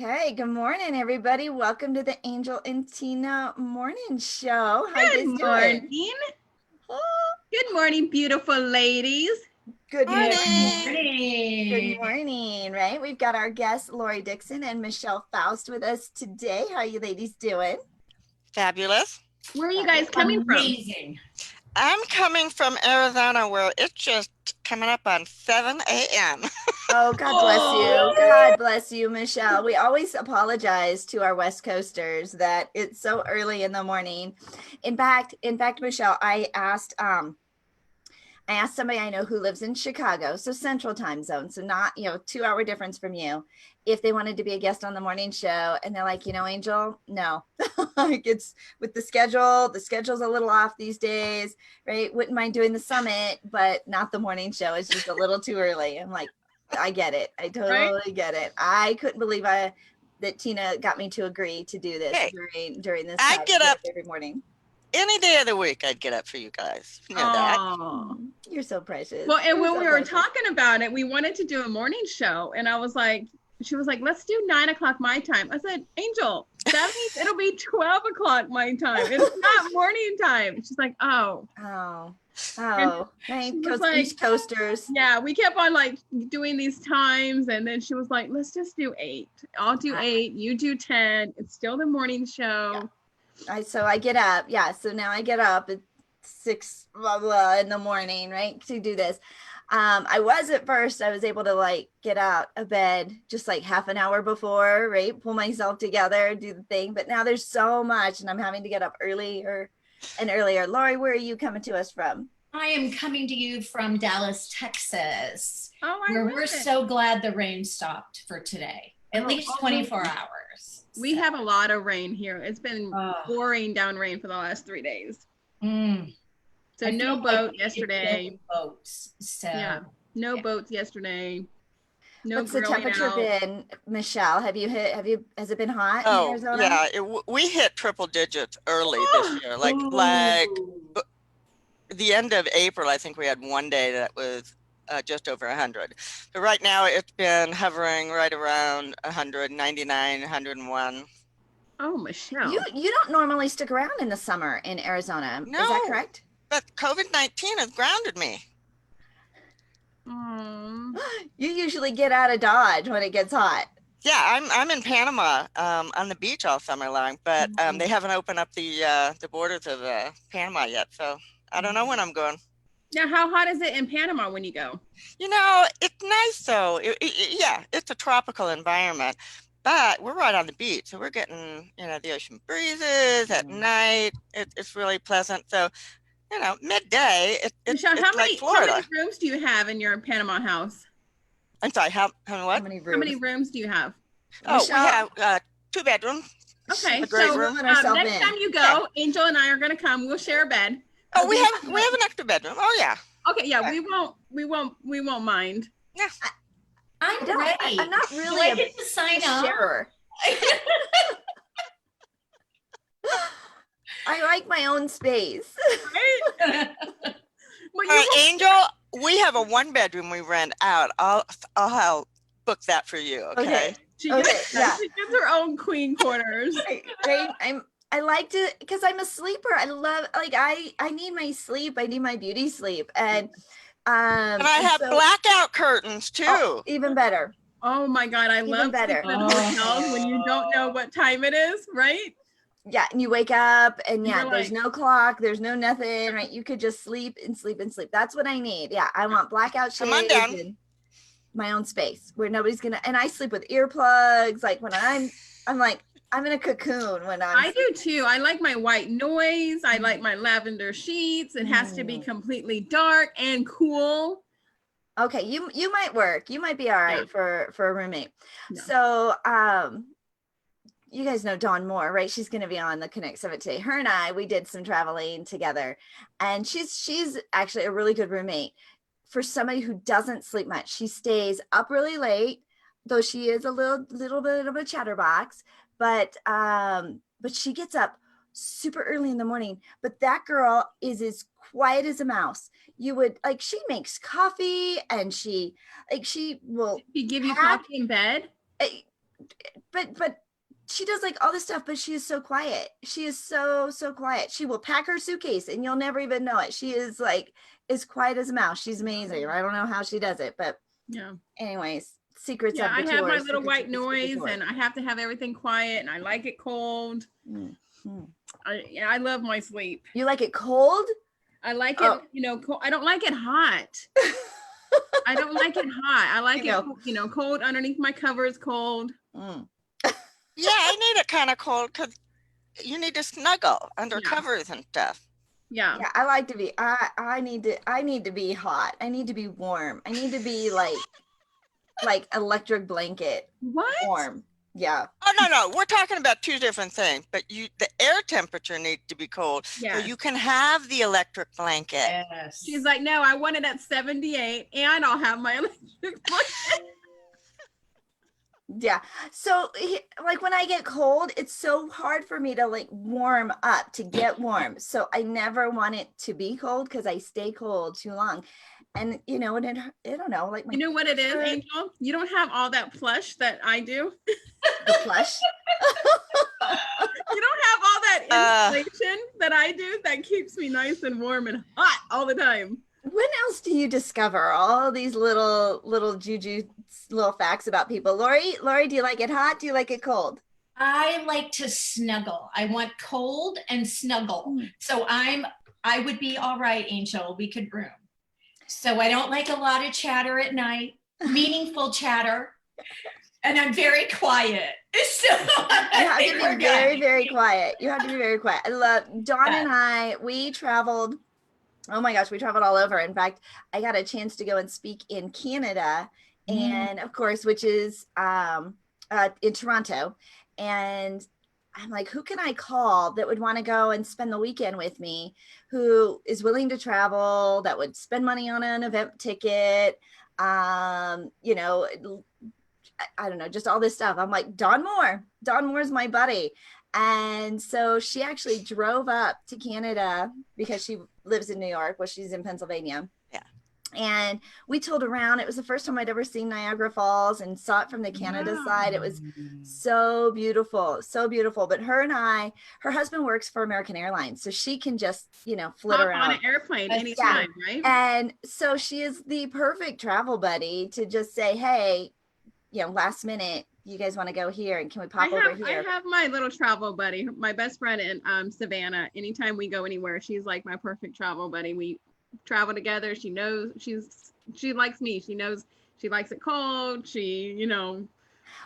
Okay, good morning, everybody. Welcome to the Angel and Tina Morning Show. How you Good guys morning. doing? Oh, Good morning, beautiful ladies. good Morning. Good morning, right? We've got our guests, Lori Dixon and Michelle Faust with us today. How you ladies doing? Fabulous. Where are you guys coming from? Amazing. I'm coming from Arizona where it's just coming up on 7 a.m. Oh, God bless you. God bless you, Michelle. We always apologize to our West Coasters that it's so early in the morning. In fact, Michelle, I asked somebody I know who lives in Chicago, so central time zone, so not, 2 hour difference from you, if they wanted to be a guest on the morning show. And they're like, Angel, no, like it's with the schedule's a little off these days, right? Wouldn't mind doing the summit, but not the morning show. It's just a little too early. I'm like, I get it. I totally get it. I couldn't believe that Tina got me to agree to do this during this I time get up every morning. any day of the week. I'd get up for you guys. You know that. You're so precious. Well, and when we were talking about it, we wanted to do a morning show, and she was like, let's do 9 o'clock my time. I said, Angel, that means it'll be 12 o'clock my time. It's not morning time. She's like, oh, right. East Coasters. Yeah, we kept on like doing these times, and then she was like, let's just do 8. I'll do 8, you do 10. It's still the morning show. Yeah. So I get up. Yeah. So now I get up at 6 blah, blah, in the morning, right, to do this. I was able to like get out of bed just like half an hour before, right? Pull myself together, do the thing. But now there's so much and I'm having to get up earlier and earlier. Lori, where are you coming to us from? I am coming to you from Dallas, Texas. Oh, we're so glad the rain stopped for today. At least 24 hours. We have a lot of rain here. It's been pouring down rain for the last 3 days. So no boat yesterday. Boats. So yeah, no boats yesterday. No. What's the temperature been, Michelle? Has it been hot in Arizona? Yeah, we hit triple digits early this year. Like the end of April, I think we had one day that was just over 100. But right now it's been hovering right around 199, 101. Oh, Michelle. You don't normally stick around in the summer in Arizona. No, is that correct? But COVID-19 has grounded me. You usually get out of Dodge when it gets hot. Yeah, I'm in Panama on the beach all summer long, but they haven't opened up the borders of Panama yet, so I don't know when I'm going. Now, how hot is it in Panama when you go? It's nice though. Yeah, it's a tropical environment, but we're right on the beach, so we're getting the ocean breezes at night. It's really pleasant. So midday, Michelle, it's like Florida. How many rooms do you have in your Panama house? I'm sorry, what? How many rooms do you have? Oh, Michelle? We have 2 bedrooms. Okay, so room next time you go, Angel and I are going to come. We'll share a bed. Oh, we have an extra bedroom. Oh yeah. Okay, yeah, we won't mind. Yeah. I'm ready. I'm not really. Do I get to sign up? Sharer. I like my own space. Right? All right, Angel, we have a 1-bedroom we rent out. I'll book that for you. Okay. She gets her own queen quarters. Right. I like to, because I'm a sleeper. I love, like, I need my sleep. I need my beauty sleep. And I have blackout curtains too. Oh, even better. Oh my God. I love better. sleeping in hotels when you don't know what time it is, right? Yeah. And you wake up and there's like, no clock. There's no nothing, right? You could just sleep and sleep and sleep. That's what I need. Yeah. I want blackout shades and my own space where nobody's and I sleep with earplugs. Like when I'm like, I'm in a cocoon when I do too. I like my white noise. I like my lavender sheets. It has to be completely dark and cool. Okay, you might work. You might be all right for a roommate. No. So you guys know Dawn Moore, right? She's going to be on the Connect Summit today. Her and I, we did some traveling together, and she's actually a really good roommate for somebody who doesn't sleep much. She stays up really late, though she is a little bit of a chatterbox. But she gets up super early in the morning. But that girl is as quiet as a mouse. You would she makes coffee and she will. She give you coffee in bed? but she does like all this stuff, but she is so quiet. She is so quiet. She will pack her suitcase and you'll never even know it. She is like as quiet as a mouse. She's amazing. I don't know how she does it, but Yeah. anyways, secrets Yeah, of the I have tour. my little Secrets white of the noise tour. and I have to have everything quiet and I like it cold. I love my sleep. You like it cold? I like it, you know, I don't like it hot. I don't like it hot. I like it, you know, cold underneath my covers, cold. Yeah, I need it kind of cold because you need to snuggle under covers and stuff. Yeah. I like to be, I need to be hot. I need to be warm. I need to be like electric blanket. What? Warm. Yeah. Oh, no. We're talking about two different things, but the air temperature needs to be cold. Yes. So you can have the electric blanket. Yes. She's like, no, I want it at 78 and I'll have my electric blanket. Yeah. So like when I get cold, it's so hard for me to like warm up, to get warm. So I never want it to be cold because I stay cold too long. And you know, and I don't know, like you know what it is, Angel? You don't have all that plush that I do. The plush. You don't have all that insulation that I do that keeps me nice and warm and hot all the time. When else do you discover all these little juju little facts about people? Lori, do you like it hot? Do you like it cold? I like to snuggle. I want cold and snuggle. So I would be all right, Angel. We could room. So I don't like a lot of chatter at night, meaningful chatter. And I'm very quiet. So you have to be very, very quiet. You have to be very quiet. I love Dawn and I, we traveled. Oh my gosh, we traveled all over. In fact, I got a chance to go and speak in Canada, and of course, which is in Toronto. And I'm like, who can I call that would want to go and spend the weekend with me, who is willing to travel, that would spend money on an event ticket, you know, I don't know, just all this stuff. I'm like, Dawn Moore. Dawn Moore's my buddy. And so she actually drove up to Canada because she lives in New York. Well, she's in Pennsylvania. Yeah. And we toured around. It was the first time I'd ever seen Niagara Falls and saw it from the Canada side. It was so beautiful, so beautiful. But her and I, her husband works for American Airlines, so she can just, you know, flit around on an airplane anytime, right? And so she is the perfect travel buddy to just say, hey, you know, last minute, you guys want to go here and can we pop over here? I have my little travel buddy, my best friend in Savannah. Anytime we go anywhere, she's like my perfect travel buddy. We travel together. She knows she likes me. She knows she likes it cold. She, you know.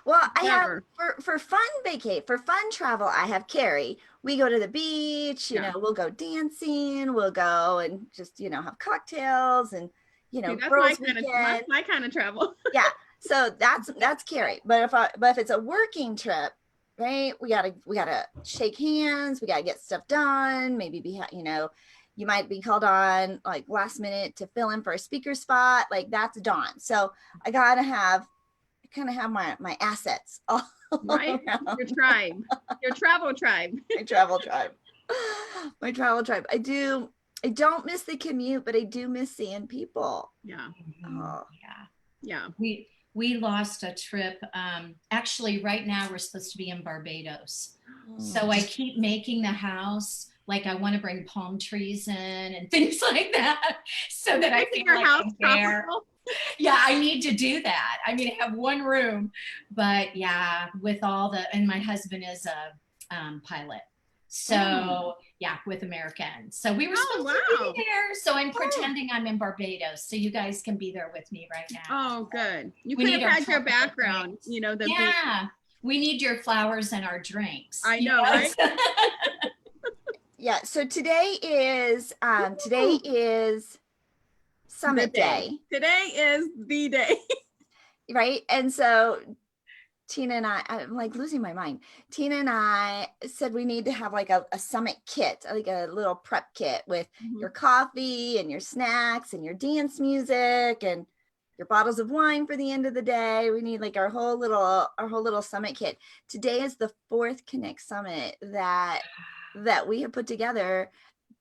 Well, I have for fun travel, I have Carrie. We go to the beach, you know, we'll go dancing, we'll go and just, you know, have cocktails and, you know, that's my kind of travel. Yeah. So that's Carrie. But if it's a working trip, right? We gotta shake hands. We gotta get stuff done. Maybe you know, you might be called on like last minute to fill in for a speaker spot. Like that's Dawn. So I gotta have my assets all right. Around. Your tribe, your travel tribe. My travel tribe. My travel tribe. I don't miss the commute, but I do miss seeing people. Yeah. Oh. Yeah. We lost a trip. Actually, right now we're supposed to be in Barbados. So I keep making the house like I want to bring palm trees in and things like that, so that I feel like I'm there. Yeah, I need to do that. I mean, I have one room, but yeah, with all and my husband is a pilot. So yeah, with American. So we were supposed to be there. So I'm pretending I'm in Barbados. So you guys can be there with me right now. Oh, good. You could have had your background, you know, we need your flowers and our drinks. I know, right? Yeah. So today is Summit Day. Today is the day. Right. And so Tina and I'm like losing my mind. Tina and I said we need to have like a summit kit, like a little prep kit with your coffee and your snacks and your dance music and your bottles of wine for the end of the day. We need like our whole little summit kit. Today is the 4th Connect Summit that we have put together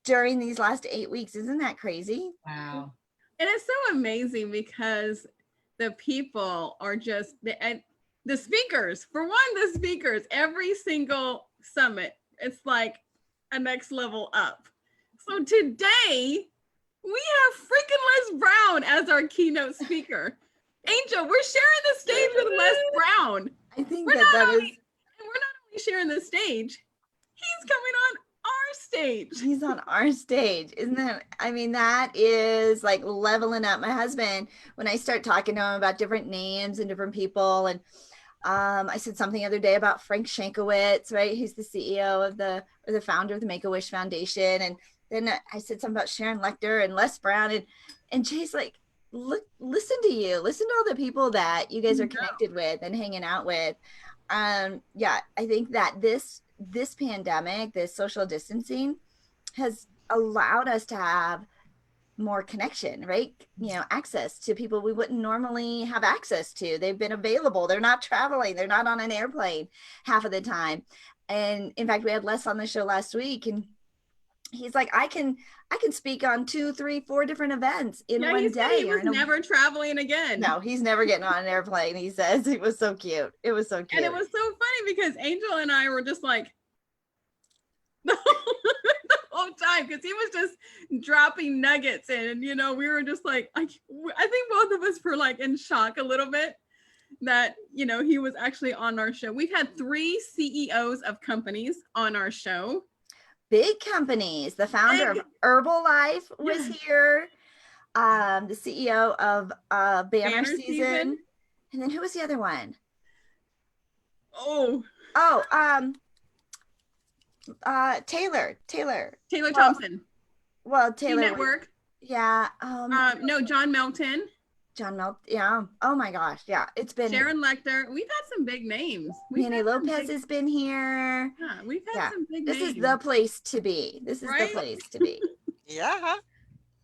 during these last 8 weeks. Isn't that crazy? Wow. And it's so amazing because the people are just, the speakers, for one, the speakers, every single summit, it's like a next level up. So today we have freaking Les Brown as our keynote speaker. Angel, we're sharing the stage with Les Brown. I think We're that not is. only sharing the stage, he's coming on our stage. He's on our stage. Isn't that, I mean, that is like leveling up. My husband, when I start talking to him about different names and different people, and I said something the other day about Frank Shankowitz, right? He's the CEO of the founder of the Make-A-Wish Foundation. And then I said something about Sharon Lechter and Les Brown, and Jay's like, look, listen to you, listen to all the people that you guys are connected with and hanging out with. Yeah, I think that this pandemic, this social distancing has allowed us to have more connection, right? You know, access to people we wouldn't normally have access to. They've been available. They're not traveling. They're not on an airplane half of the time. And in fact, we had Les on the show last week, and he's like, I can speak on 2, 3, 4 different events in one day. He was never traveling again. No, he's never getting on an airplane. He says it was so cute. It was so cute. And it was so funny because Angel and I were just like the whole time, because he was just dropping nuggets, and you know, we were just like, I think both of us were like in shock a little bit that, you know, he was actually on our show. We've had 3 CEOs of companies on our show. Big companies. The founder of Herbalife was here. The CEO of Banner Season. And then who was the other one? Taylor Thompson. Well, Taylor Network. Yeah. No, John Melton. Yeah. Oh my gosh. Yeah. It's been Sharon Lechter. We've had some big names. Manny Lopez has been here. Yeah, we've had some big names. This is the place to be. This is the place to be. Yeah.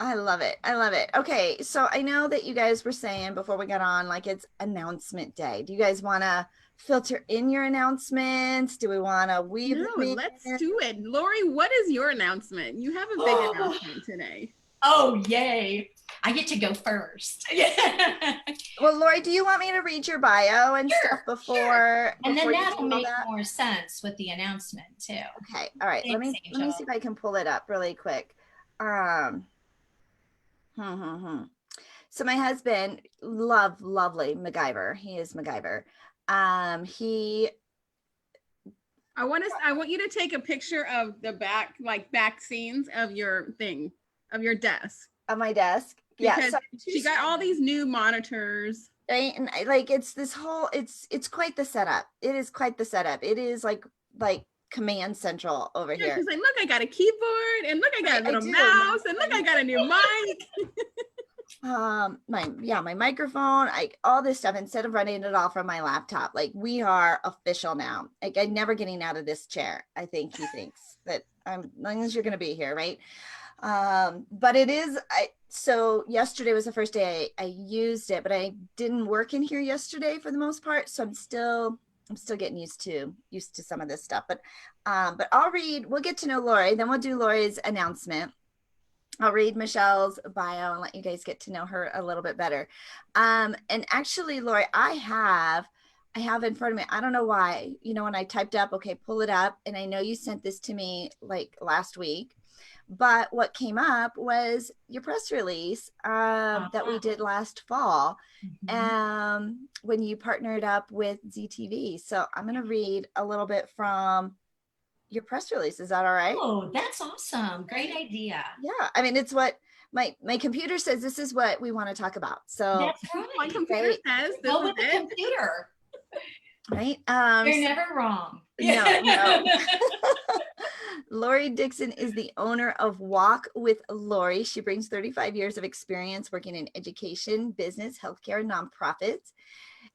I love it. I love it. Okay. So I know that you guys were saying before we got on, like, it's announcement day. Do you guys want to filter in your announcements? Do we want to weave them in? Let's do it. Lori, what is your announcement? You have a big announcement today. Oh, yay. I get to go first. Well, Lori, do you want me to read your bio and stuff before? And before then that'll make more sense with the announcement too. Okay. All right. Let me see if I can pull it up really quick. So my husband, lovely MacGyver. He is MacGyver. I want you to take a picture of the back scenes of your thing, of your desk. Of my desk. Because she got all these new monitors. Right? And like, it's this whole, it's quite the setup. It is quite the setup. It is like command central over here. She's like, look, I got a keyboard, and look, I got a little mouse, and look, I got a new mic. My microphone, all this stuff, instead of running it all from my laptop, like, we are official now. Like, I'm never getting out of this chair. I think he thinks that as long as you're going to be here, right? But it is, so yesterday was the first day I used it, but I didn't work in here yesterday for the most part. So I'm still getting used to some of this stuff, but we'll get to know Lori, then we'll do Lori's announcement. I'll read Michelle's bio and let you guys get to know her a little bit better. And actually, Lori, I have in front of me, I don't know why, you know, when I typed up, okay, pull it up. And I know you sent this to me like last week, but what came up was your press release that we did last fall, when you partnered up with ZTV. So I'm going to read a little bit from your press release. Is that all right? Oh, that's awesome. Great idea. Yeah. I mean, it's what my computer says. This is what we want to talk about. So that's right. My computer says this go with is the computer. Right. You're never wrong. No. Lori Dixon is the owner of Walk with Lori. She brings 35 years of experience working in education, business, healthcare, and nonprofits.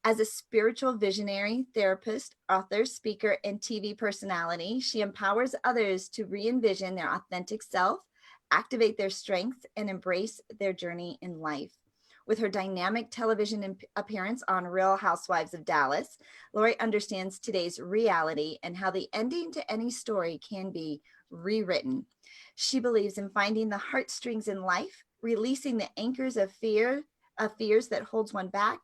As a spiritual visionary, therapist, author, speaker, and TV personality, she empowers others to re-envision their authentic self, activate their strengths, and embrace their journey in life. With her dynamic television appearance on Real Housewives of Dallas, Lori understands today's reality and how the ending to any story can be rewritten. She believes in finding the heartstrings in life, releasing the anchors of fear of fears that holds one back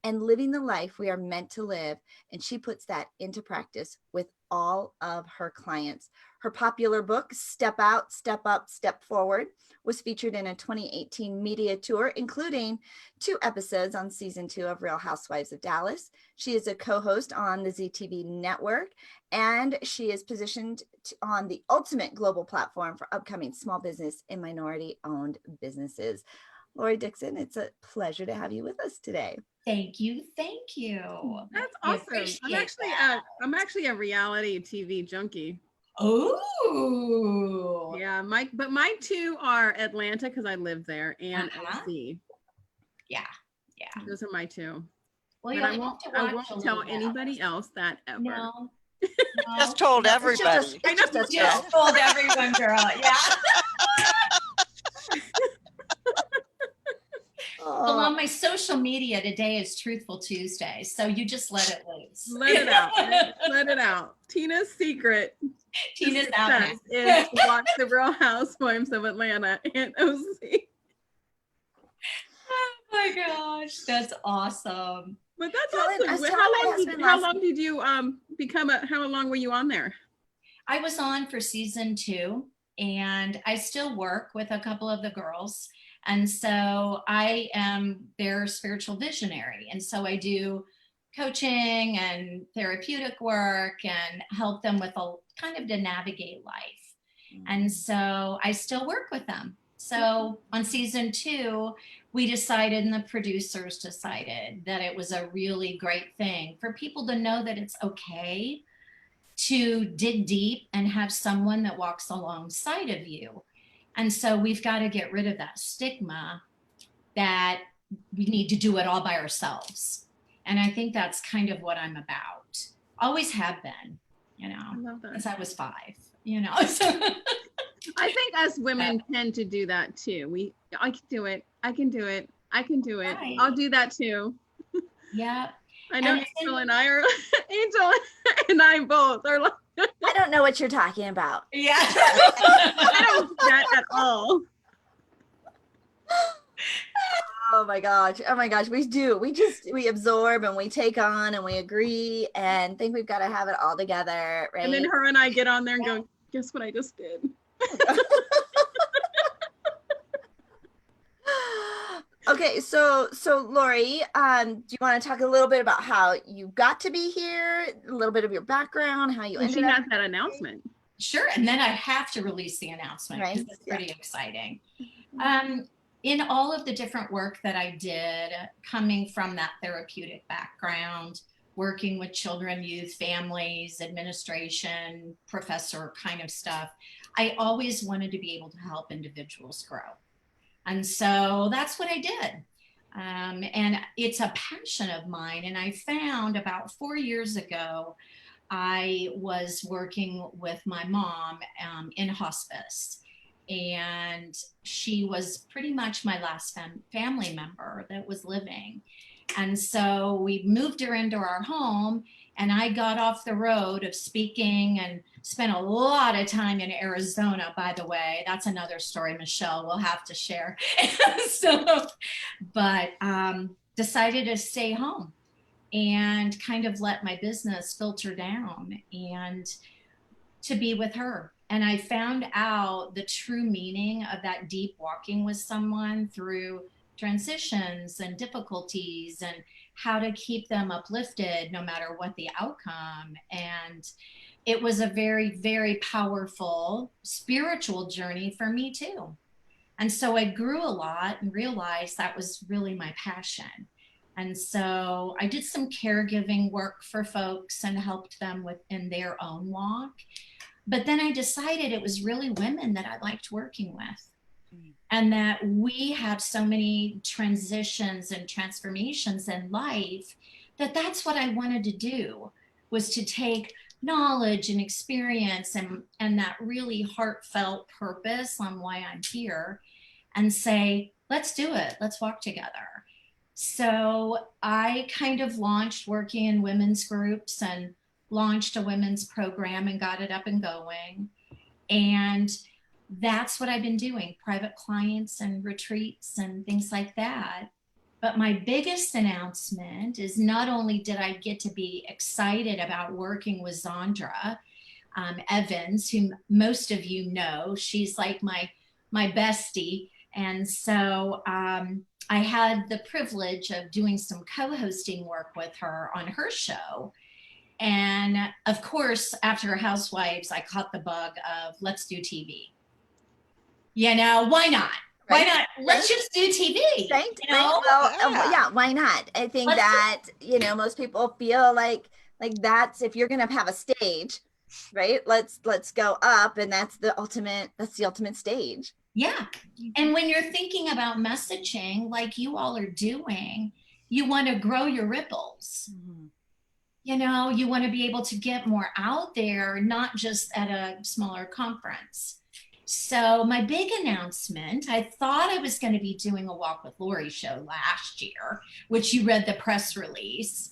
and living the life we are meant to live. And she puts that into practice with all of her clients. Her popular book, Step Out, Step Up, Step Forward, was featured in a 2018 media tour, including 2 episodes on season 2 of Real Housewives of Dallas. She is a co-host on the ZTV network, and she is positioned on the ultimate global platform for upcoming small business and minority-owned businesses. Lori Dixon, it's a pleasure to have you with us today. Thank you. Thank you. That's I awesome. appreciate I'm actually a reality TV junkie. Oh. Yeah, but mine too are Atlanta because I live there, and OC. Yeah. Those are my 2. Well, But I won't tell anybody else that ever. No. Just told everybody. I just told everyone, girl. Yeah. Well, on my social media today is Truthful Tuesday, so you just let it loose. Let it out. Let it out. Tina's secret. Tina's out now. Is to watch the Real Housewives of Atlanta and OC. Oh my gosh, that's awesome. But that's awesome. How long did you how long were you on there? I was on for season 2, and I still work with a couple of the girls. And so I am their spiritual visionary. And so I do coaching and therapeutic work and help them with kind of to navigate life. And so I still work with them. So on season 2, we decided, and the producers decided, that it was a really great thing for people to know that it's okay to dig deep and have someone that walks alongside of you. And so we've got to get rid of that stigma that we need to do it all by ourselves. And I think that's kind of what I'm about. Always have been, I love that. since I was 5, I think us women tend to do that too. I can do it. I can do it. I can do it. Right. I'll do that too. Yeah. I know Angel and I both are like, I don't know what you're talking about. Yeah. I don't do that at all. Oh my gosh. We do. We absorb and we take on and we agree and think we've got to have it all together. Right. And then her and I get on there and go, guess what I just did? Okay, so Lori, do you want to talk a little bit about how you got to be here, a little bit of your background, how you ended up? She has that announcement. Sure, and then I have to release the announcement because Right. it's pretty exciting. In all of the different work that I did, coming from that therapeutic background, working with children, youth, families, administration, professor kind of stuff, I always wanted to be able to help individuals grow. And so that's what I did. And it's a passion of mine. And I found about 4 years ago, I was working with my mom in hospice. And she was pretty much my last family member that was living. And so we moved her into our home, and I got off the road of speaking and spent a lot of time in Arizona, by the way. That's another story, Michelle, we'll have to share. But decided to stay home and kind of let my business filter down and to be with her. And I found out the true meaning of that deep walking with someone through transitions and difficulties and how to keep them uplifted no matter what the outcome. And it was a very, very powerful spiritual journey for me too. And so I grew a lot and realized that was really my passion. And so I did some caregiving work for folks and helped them in their own walk. But then I decided it was really women that I liked working with. And that we have so many transitions and transformations in life that's what I wanted to do, was to take knowledge and experience and that really heartfelt purpose on why I'm here and say, let's do it. Let's walk together. So I kind of launched working in women's groups and launched a women's program and got it up and going. And that's what I've been doing, private clients and retreats and things like that. But my biggest announcement is not only did I get to be excited about working with Zondra Evans, whom most of you know, she's like my bestie. And so I had the privilege of doing some co-hosting work with her on her show. And of course, after Housewives, I caught the bug of let's do TV. You know, why not? Why not? Let's just do TV. Right. You know? Well, yeah, why not? I think that, you know, most people feel like that's, if you're going to have a stage, right? Let's go up, and that's the ultimate stage. Yeah. And when you're thinking about messaging like you all are doing, you want to grow your ripples. Mm-hmm. You know, you want to be able to get more out there, not just at a smaller conference. So my big announcement, I thought I was going to be doing a Walk with Lori show last year, which you read the press release,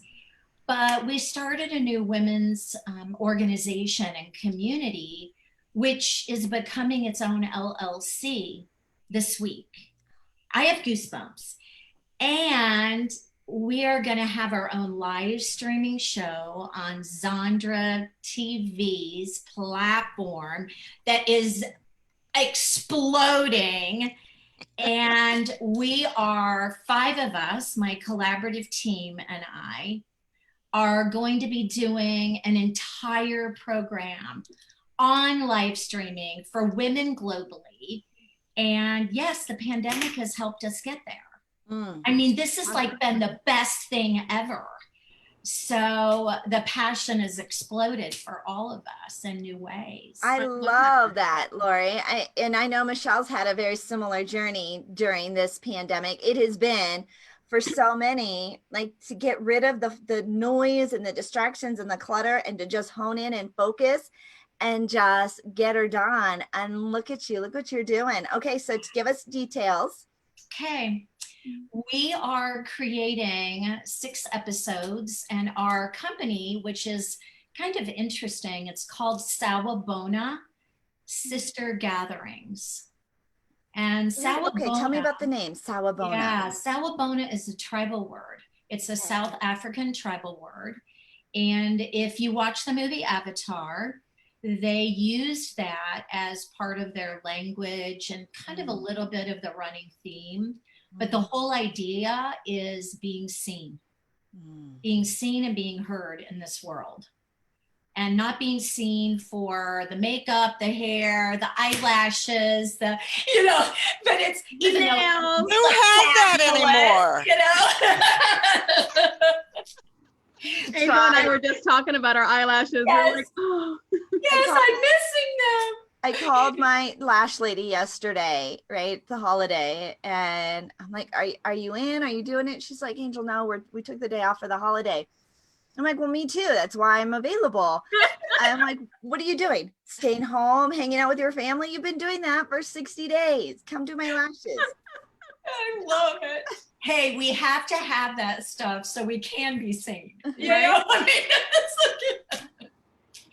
but we started a new women's organization and community, which is becoming its own LLC this week. I have goosebumps. And we are going to have our own live streaming show on Zondra TV's platform that is exploding. And we are 5 of us, my collaborative team and I, are going to be doing an entire program on live streaming for women globally. And yes, the pandemic has helped us get there. I mean, this has like been the best thing ever. So the passion has exploded for all of us in new ways. I love that, Lori. I know Michelle's had a very similar journey during this pandemic. It has been for so many, like, to get rid of the noise and the distractions and the clutter, and to just hone in and focus and just get her done. And look at you, look what you're doing. Okay, so to give us details. Okay. We are creating 6 episodes, and our company, which is kind of interesting, it's called Sawabona Sister Gatherings. And Sawabona. Okay, tell me about the name, Sawabona. Yeah, Sawabona is a tribal word. It's a South African tribal word. And if you watch the movie Avatar, they used that as part of their language and kind of a little bit of the running theme. But the whole idea is being seen and being heard in this world, and not being seen for the makeup, the hair, the eyelashes, but it's even though who has that anymore? Angel and I were just talking about our eyelashes. Yes. We're like, oh. Yes, I'm missing them. I called my lash lady yesterday, right? The holiday. And I'm like, are you in? Are you doing it? She's like, Angel, no, we took the day off for the holiday. I'm like, well, me too. That's why I'm available. I'm like, what are you doing? Staying home, hanging out with your family? You've been doing that for 60 days. Come do my lashes. I love it. Hey, we have to have that stuff so we can be seen. You Right? know? I mean,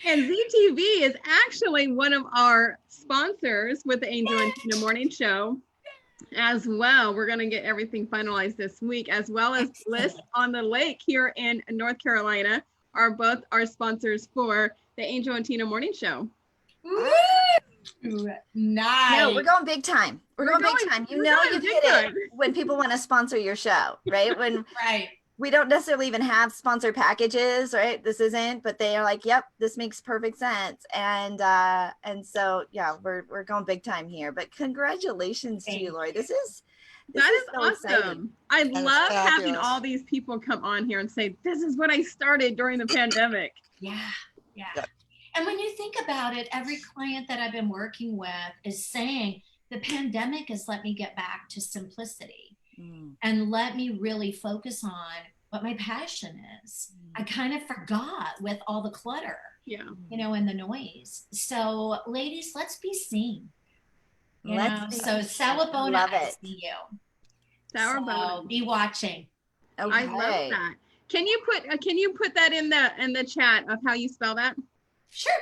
And ZTV is actually one of our sponsors with the Angel and Tina Morning Show as well. We're going to get everything finalized this week, as well as Bliss on the Lake here in North Carolina are both our sponsors for the Angel and Tina Morning Show. Ooh, nice. No, we're going big time. We're going big time. You know, you get it when people want to sponsor your show, right? When Right. we don't necessarily even have sponsor packages, right? This isn't, but they are like, yep, this makes perfect sense. And so, yeah, we're going big time here, but congratulations to you, Lori. This is so awesome. exciting. I love having fabulous. all these people come on here and say, this is what I started during the pandemic. Yeah. And when you think about it, every client that I've been working with is saying the pandemic has let me get back to simplicity and let me really focus on what my passion is. I kind of forgot with all the clutter, and the noise. So ladies, let's be seen. So Sawabona, I see you. Sawabona. So be watching. Okay. I love that. Can you put that in the chat of how you spell that? Sure.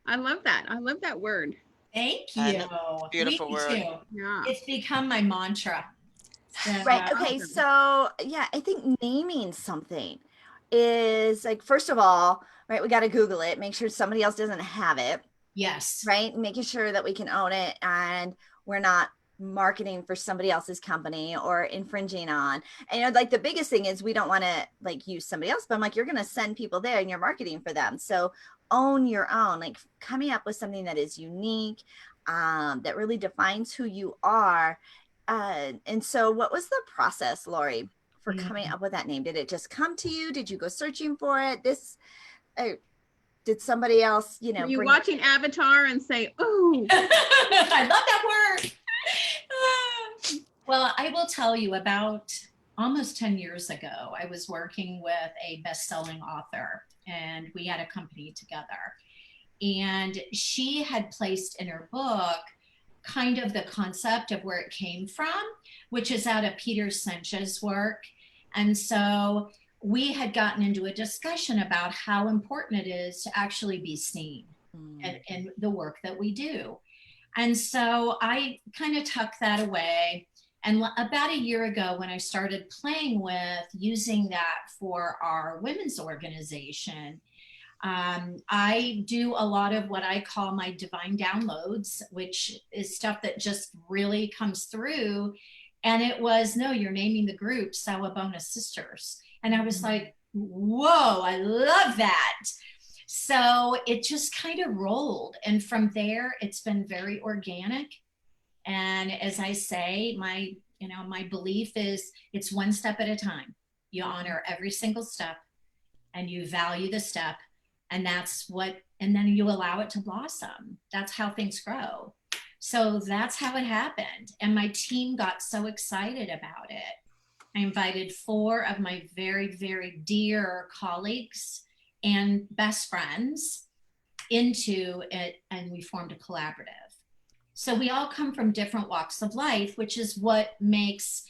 I love that. I love that word. Thank I you. know. Beautiful Me word. too. Yeah. It's become my mantra. So, Right. Okay. So yeah, I think naming something is like, first of all, right, we got to Google it, make sure somebody else doesn't have it, yes. right? Making sure that we can own it and we're not marketing for somebody else's company or infringing on. And you know, like the biggest thing is we don't want to like use somebody else, but I'm like, you're going to send people there and you're marketing for them. So own your own, like coming up with something that is unique, that really defines who you are. And so what was the process, Lori, for coming up with that name? Did it just come to you? Did you go searching for it? Did somebody else, you know, Were you watching Avatar and say, "Ooh, I love that word." Well, I will tell you, about almost 10 years ago, I was working with a best-selling author, and we had a company together. And she had placed in her book kind of the concept of where it came from, which is out of Peter Sench's work. And so we had gotten into a discussion about how important it is to actually be seen in the work that we do. And so I kind of tucked that away. And about a year ago, when I started playing with using that for our women's organization, I do a lot of what I call my divine downloads, which is stuff that just really comes through. And it was, no, you're naming the group Sawabona Sisters. And I was like, whoa, I love that. So it just kind of rolled. And from there, it's been very organic. And as I say, my belief is it's one step at a time. You honor every single step and you value the step. And and then you allow it to blossom. That's how things grow. So that's how it happened. And my team got so excited about it. I invited 4 of my very, very dear colleagues and best friends into it, and we formed a collaborative. So we all come from different walks of life, which is what makes,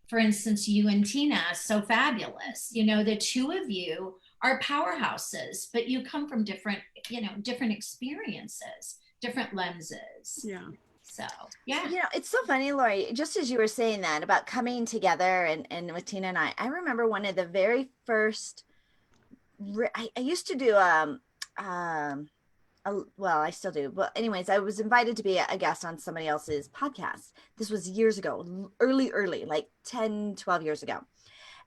for instance, you and Tina so fabulous. You know, the two of you are powerhouses, but you come from different experiences, different lenses. yeah." So, yeah. You know, it's so funny, Lori, just as you were saying that about coming together and with Tina and I remember one of the very first, I used to do, well, I still do, but anyways, I was invited to be a guest on somebody else's podcast. This was years ago, early, like 10, 12 years ago.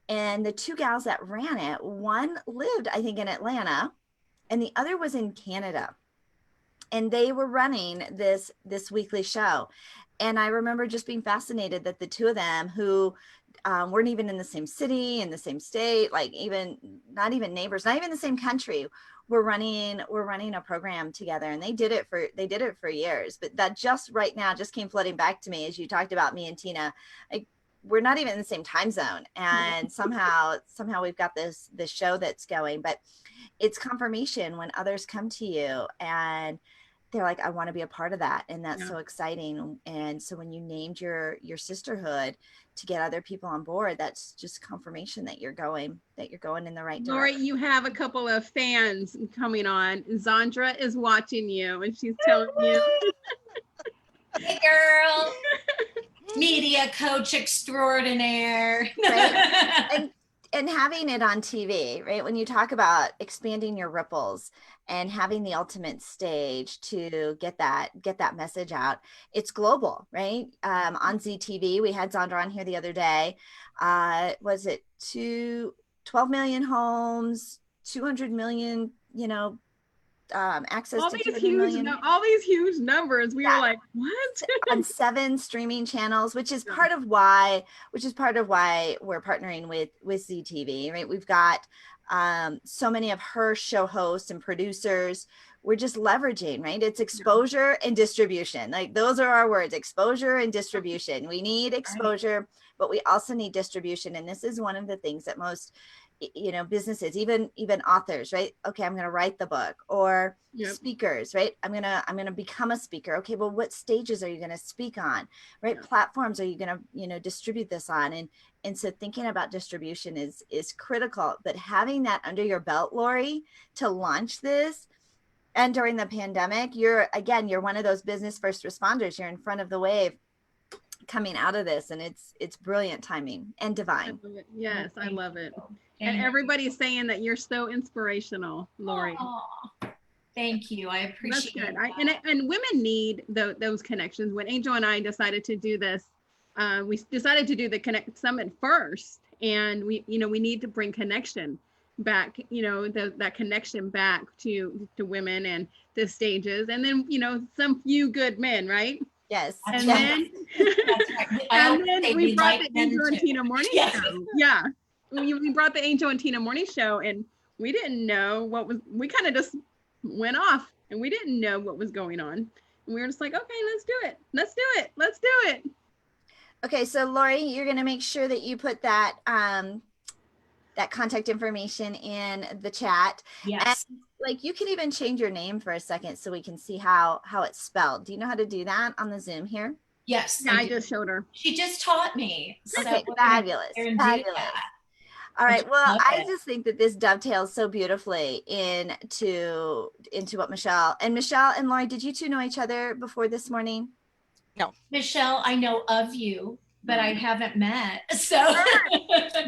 And the 2 gals that ran it, one lived, I think, in Atlanta, and the other was in Canada. And they were running this weekly show. And I remember just being fascinated that the 2 of them, who weren't even in the same city, in the same state, like not even neighbors, not even the same country, were running a program together. And they did it for years. But that just right now just came flooding back to me as you talked about me and Tina. Like, we're not even in the same time zone, and somehow we've got this show that's going. But it's confirmation when others come to you and they're like, I want to be a part of that. And that's so exciting. And so when you named your sisterhood to get other people on board, that's just confirmation that you're going in the right direction. Lori, you have a couple of fans coming on. Zondra is watching you and she's telling you. Hey, girl. Media coach extraordinaire. Right? And having it on TV, right? When you talk about expanding your ripples and having the ultimate stage to get that message out, it's global, right? On ZTV, we had Zondra on here the other day. Was it 12 million homes, 200 million, access all to these 200 million. all these huge numbers. We were like, what? On 7 streaming channels, which is part of why we're partnering with ZTV, right? We've got so many of her show hosts and producers. We're just leveraging, right? It's exposure and distribution. Like, those are our words: exposure and distribution. We need exposure, but we also need distribution. And this is one of the things that most businesses, even authors, right? Okay, I'm going to write the book. Or speakers, right? I'm going to become a speaker. Okay, well, what stages are you going to speak on, right? Platforms are you going to, distribute this on? And so thinking about distribution is critical, but having that under your belt, Lori, to launch this. And during the pandemic, you're one of those business first responders. You're in front of the wave. coming out of this, and it's brilliant timing and I divine. love it. Yes, I love it. Thank And you. everybody's saying that you're so inspirational, Lori. Aw, thank you. I That's appreciate good. that. And women need those connections. When Angel and I decided to do this, we decided to do the Connect Summit first, and we need to bring connection back, that connection back to women and the stages, and then some few good men, right? Yes. That's And right. then That's right. I and always then say we brought like the Angel men and too. Tina morning Yeah. show. Yeah, we brought the Angel and Tina morning show, and we didn't know we kind of just went off, and we didn't know what was going on, and we were just like, okay, let's do it. Okay, so Lori, you're gonna make sure that you put that that contact information in the chat. Yes. And like, you can even change your name for a second so we can see how it's spelled. Do you know how to do that on the Zoom here? Yes. Yeah, I do. just showed her. She just taught me. So Okay, we're gonna fabulous. go there and do Fabulous. that. All right. Well, love I it. just think that this dovetails so beautifully into what Michelle and Lori, did you two know each other before this morning? Michelle, I know of you, but I haven't met. So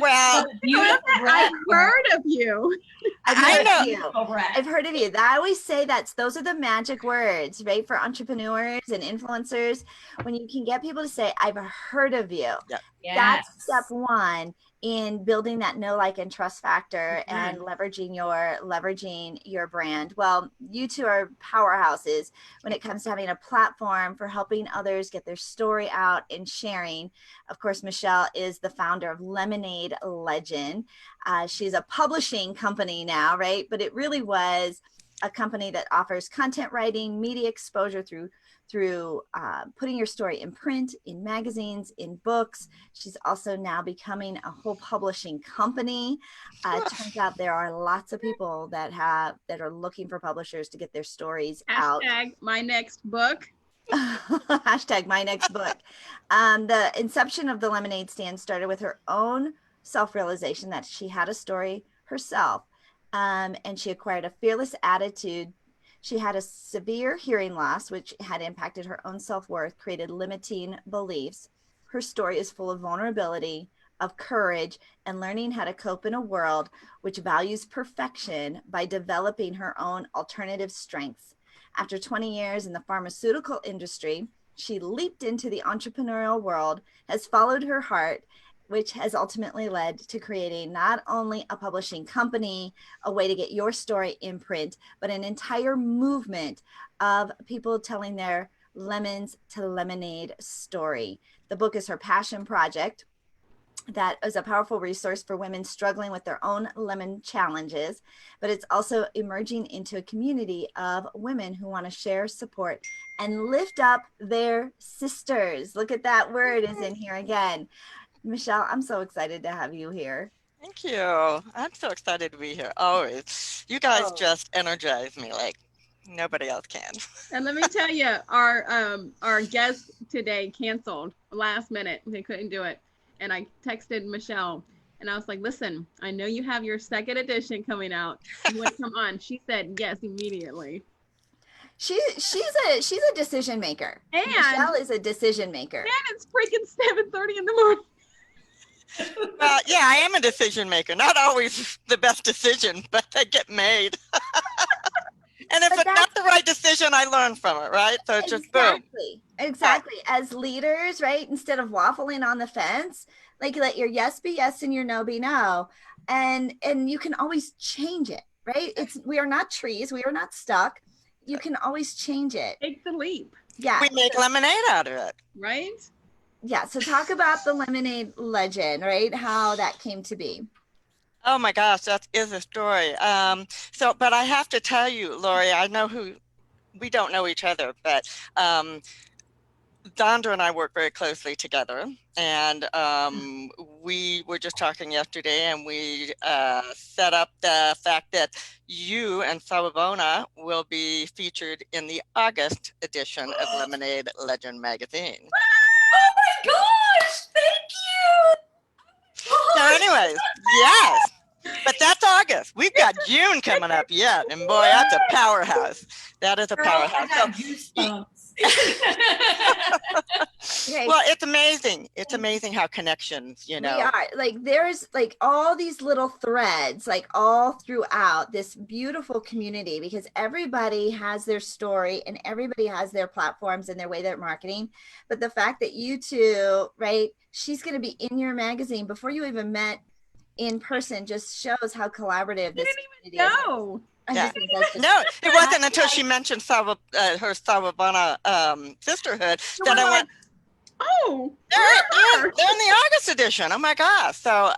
Well, beautiful I've red. heard of you. I know. Beautiful red. I've heard of you. I always say those are the magic words, right? For entrepreneurs and influencers, when you can get people to say, I've heard of you. Yep. Yes. That's step one in building that know, like, and trust factor and leveraging your brand. Well, you two are powerhouses when it comes to having a platform for helping others get their story out and sharing. Of course, Michelle is the founder of Lemonade Legend. She's a publishing company now, right? But it really was a company that offers content writing, media exposure through putting your story in print, in magazines, in books. She's also now becoming a whole publishing company. Turns out there are lots of people that are looking for publishers to get their stories out. Hashtag my next book. Hashtag my next book. The inception of the Lemonade Stand started with her own self-realization that she had a story herself, and she acquired a fearless attitude. She had a severe hearing loss, which had impacted her own self-worth, created limiting beliefs. Her story is full of vulnerability, of courage, and learning how to cope in a world which values perfection by developing her own alternative strengths. After 20 years in the pharmaceutical industry, she leaped into the entrepreneurial world, has followed her heart, which has ultimately led to creating not only a publishing company, a way to get your story in print, but an entire movement of people telling their lemons to lemonade story. The book is her passion project that is a powerful resource for women struggling with their own lemon challenges, but it's also emerging into a community of women who want to share, support, and lift up their sisters. Look at that word is in here again. Michelle, I'm so excited to have you here. Thank you. I'm so excited to be here always. You guys just energize me like nobody else can. And let me tell you, our guest today canceled last minute. They couldn't do it. And I texted Michelle and I was like, listen, I know you have your second edition coming out. You want to come on? She said yes immediately. She's a decision maker. And Michelle is a decision maker. And it's freaking 7:30 in the morning. Well, yeah, I am a decision maker. Not always the best decision, but they get made. And if it's not the right decision, I learn from it, right? So it's just boom. Exactly. As leaders, right? Instead of waffling on the fence, like, let your yes be yes and your no be no. And you can always change it, right? We are not trees. We are not stuck. You can always change it. Take the leap. Yeah. We make lemonade out of it. Right? Yeah. So talk about the Lemonade Legend, right? How that came to be. Oh my gosh, that is a story. But I have to tell you, Lori, I know we don't know each other, but Zondra and I work very closely together. And we were just talking yesterday, and we set up the fact that you and Sawabona will be featured in the August edition of Lemonade Legend magazine. Oh my gosh, thank you. So anyways, yes. But that's August. We've got June coming up yet. And boy, that's a powerhouse. That is a powerhouse. I got goosebumps. Okay. Well, it's amazing. It's amazing how connections, you know. We are like, there's like all these little threads, like all throughout this beautiful community, because everybody has their story and everybody has their platforms and their way they're marketing. But the fact that you two, right, she's going to be in your magazine before you even met in person just shows how collaborative this community is. No. Yeah. No, it wasn't until she mentioned her Savabana sisterhood that I went, oh, they're in the August edition. Oh my gosh. So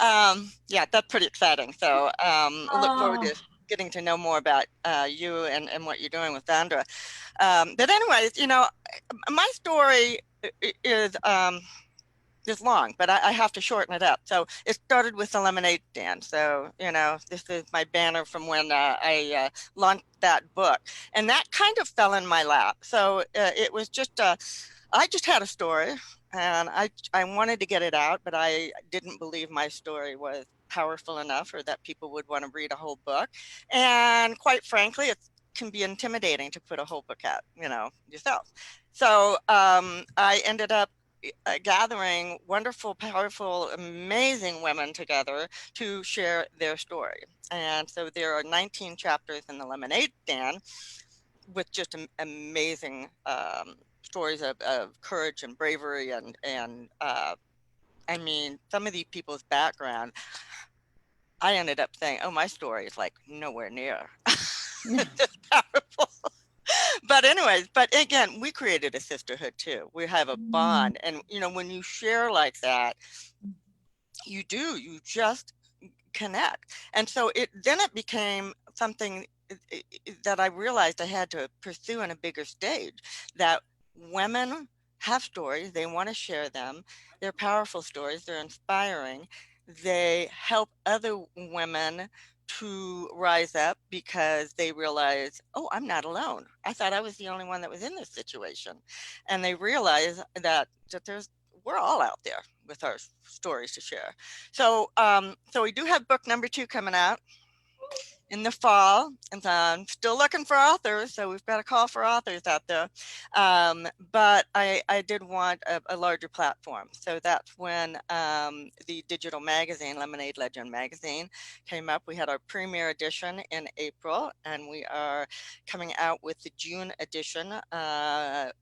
yeah, that's pretty exciting. So look forward to getting to know more about you and what you're doing with Zondra. But anyways, you know, my story is long, but I have to shorten it up. So it started with the lemonade stand. So, you know, this is my banner from when I launched that book, and that kind of fell in my lap. So it was just, I just had a story and I wanted to get it out, but I didn't believe my story was powerful enough or that people would want to read a whole book. And quite frankly, it can be intimidating to put a whole book out, you know, yourself. So I ended up gathering wonderful, powerful, amazing women together to share their story. And so there are 19 chapters in the Lemonade Stand with just amazing stories of courage and bravery and I mean, some of these people's background, I ended up saying, oh, my story is like nowhere near just powerful. But anyways, but again, we created a sisterhood too. We have a bond. And, you know, when you share like that, you just connect. And so then it became something that I realized I had to pursue in a bigger stage, that women have stories, they want to share them. They're powerful stories, they're inspiring. They help other women to rise up because they realize, oh, I'm not alone. I thought I was the only one that was in this situation. And they realize that we're all out there with our stories to share. So so we do have book number 2 coming out in the fall, and I'm still looking for authors, so we've got a call for authors out there. But I did want a larger platform, so that's when the digital magazine, Lemonade Legend magazine, came up. We had our premiere edition in April, and we are coming out with the June edition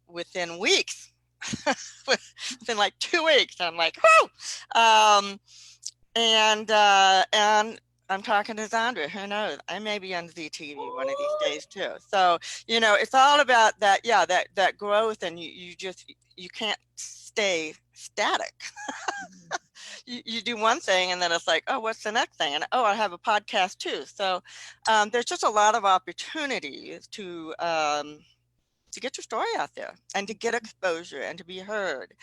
within weeks. Within like 2 weeks. I'm like, whoo! And I'm talking to Zondra. Who knows? I may be on ZTV one of these days too. So, you know, it's all about that. Yeah, that growth, and you can't stay static. You do one thing, and then it's like, oh, what's the next thing? And oh, I have a podcast too. So there's just a lot of opportunities to get your story out there and to get exposure and to be heard.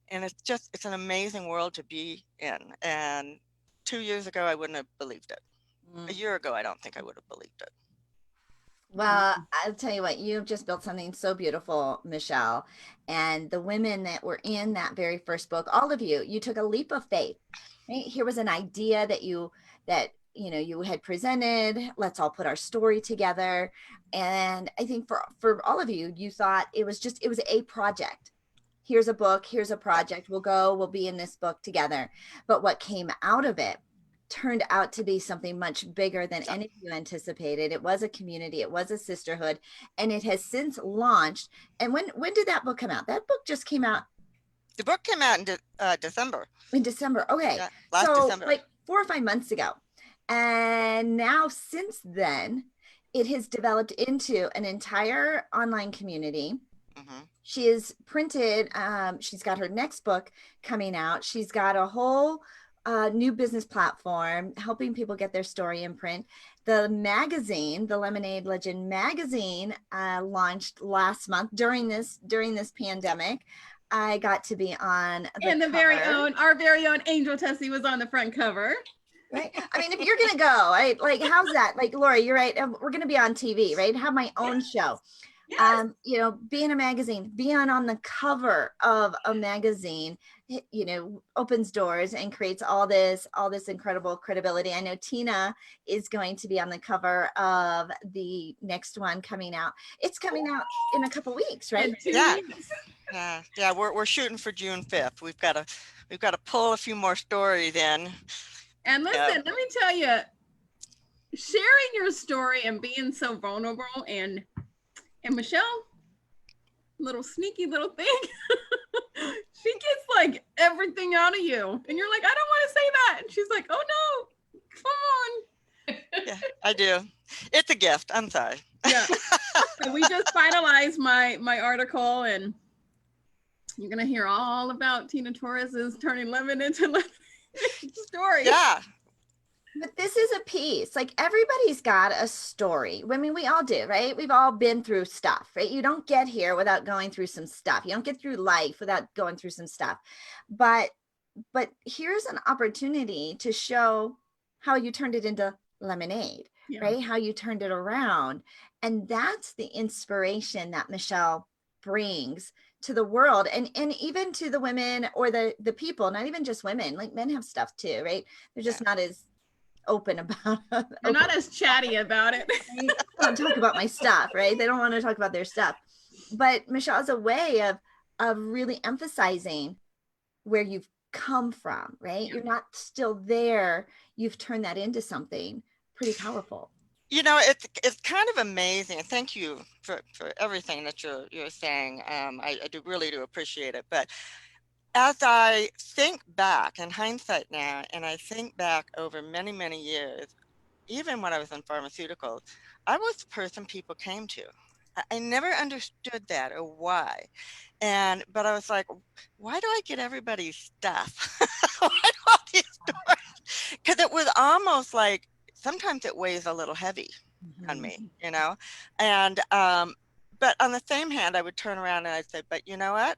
And it's an amazing world to be in. And 2 years ago, I wouldn't have believed it. A year ago, I don't think I would have believed it. Well, I'll tell you what, you've just built something so beautiful, Michelle. And the women that were in that very first book, all of you took a leap of faith. Right? Here was an idea that you had presented. Let's all put our story together. And I think for all of you, you thought it was a project. Here's a book, here's a project. We'll be in this book together. But what came out of it turned out to be something much bigger than any of you anticipated. It was a community, it was a sisterhood, and it has since launched. And when did that book come out? That book just came out. The book came out in December. In December, okay. Yeah, last December. Like 4 or 5 months ago. And now since then, it has developed into an entire online community. Mm-hmm. She is printed. She's got her next book coming out. She's got a whole new business platform helping people get their story in print. The magazine, the Lemonade Legend magazine, launched last month during this pandemic. I got to be on our very own Angel Tuccy was on the front cover. Right. I mean, if you're gonna go, right? Like, how's that? Like, Lori, you're right. We're gonna be on TV, right? Have my own show. You know, be in a magazine, being on the cover of a magazine, you know, opens doors and creates all this incredible credibility. I know Tina is going to be on the cover of the next one coming out. It's coming out in a couple weeks, right? Yeah. Yeah, we're shooting for June 5th. We've got to pull a few more stories in. And listen, let me tell you, sharing your story and being so vulnerable, and Michelle, little sneaky little thing, she gets like everything out of you, and you're like, I don't want to say that, and she's like, oh no, come on. Yeah, I do. It's a gift. I'm sorry. Yeah. So we just finalized my article, and you're gonna hear all about Tina Torres's turning lemon into lemon story. Yeah. But this is a piece, like everybody's got a story. I mean, we all do, right? We've all been through stuff, right? You don't get here without going through some stuff. You don't get through life without going through some stuff. But here's an opportunity to show how you turned it into lemonade, right? How you turned it around. And that's the inspiration that Michelle brings to the world, and even to the women or the people, not even just women, like men have stuff too, right? They're just not as open about it. They're not as chatty about it. I don't talk about my stuff, right? They don't want to talk about their stuff. But Michelle has a way of really emphasizing where you've come from, right? You're not still there. You've turned that into something pretty powerful. You know, it's kind of amazing. Thank you for everything that you're saying. I really do appreciate it. But as I think back in hindsight now, and I think back over many, many years, even when I was in pharmaceuticals, I was the person people came to. I never understood that or why. But I was like, why do I get everybody's stuff? Why do all these stories? Because it was almost like, sometimes it weighs a little heavy on me, you know? But on the same hand, I would turn around and I'd say, but you know what?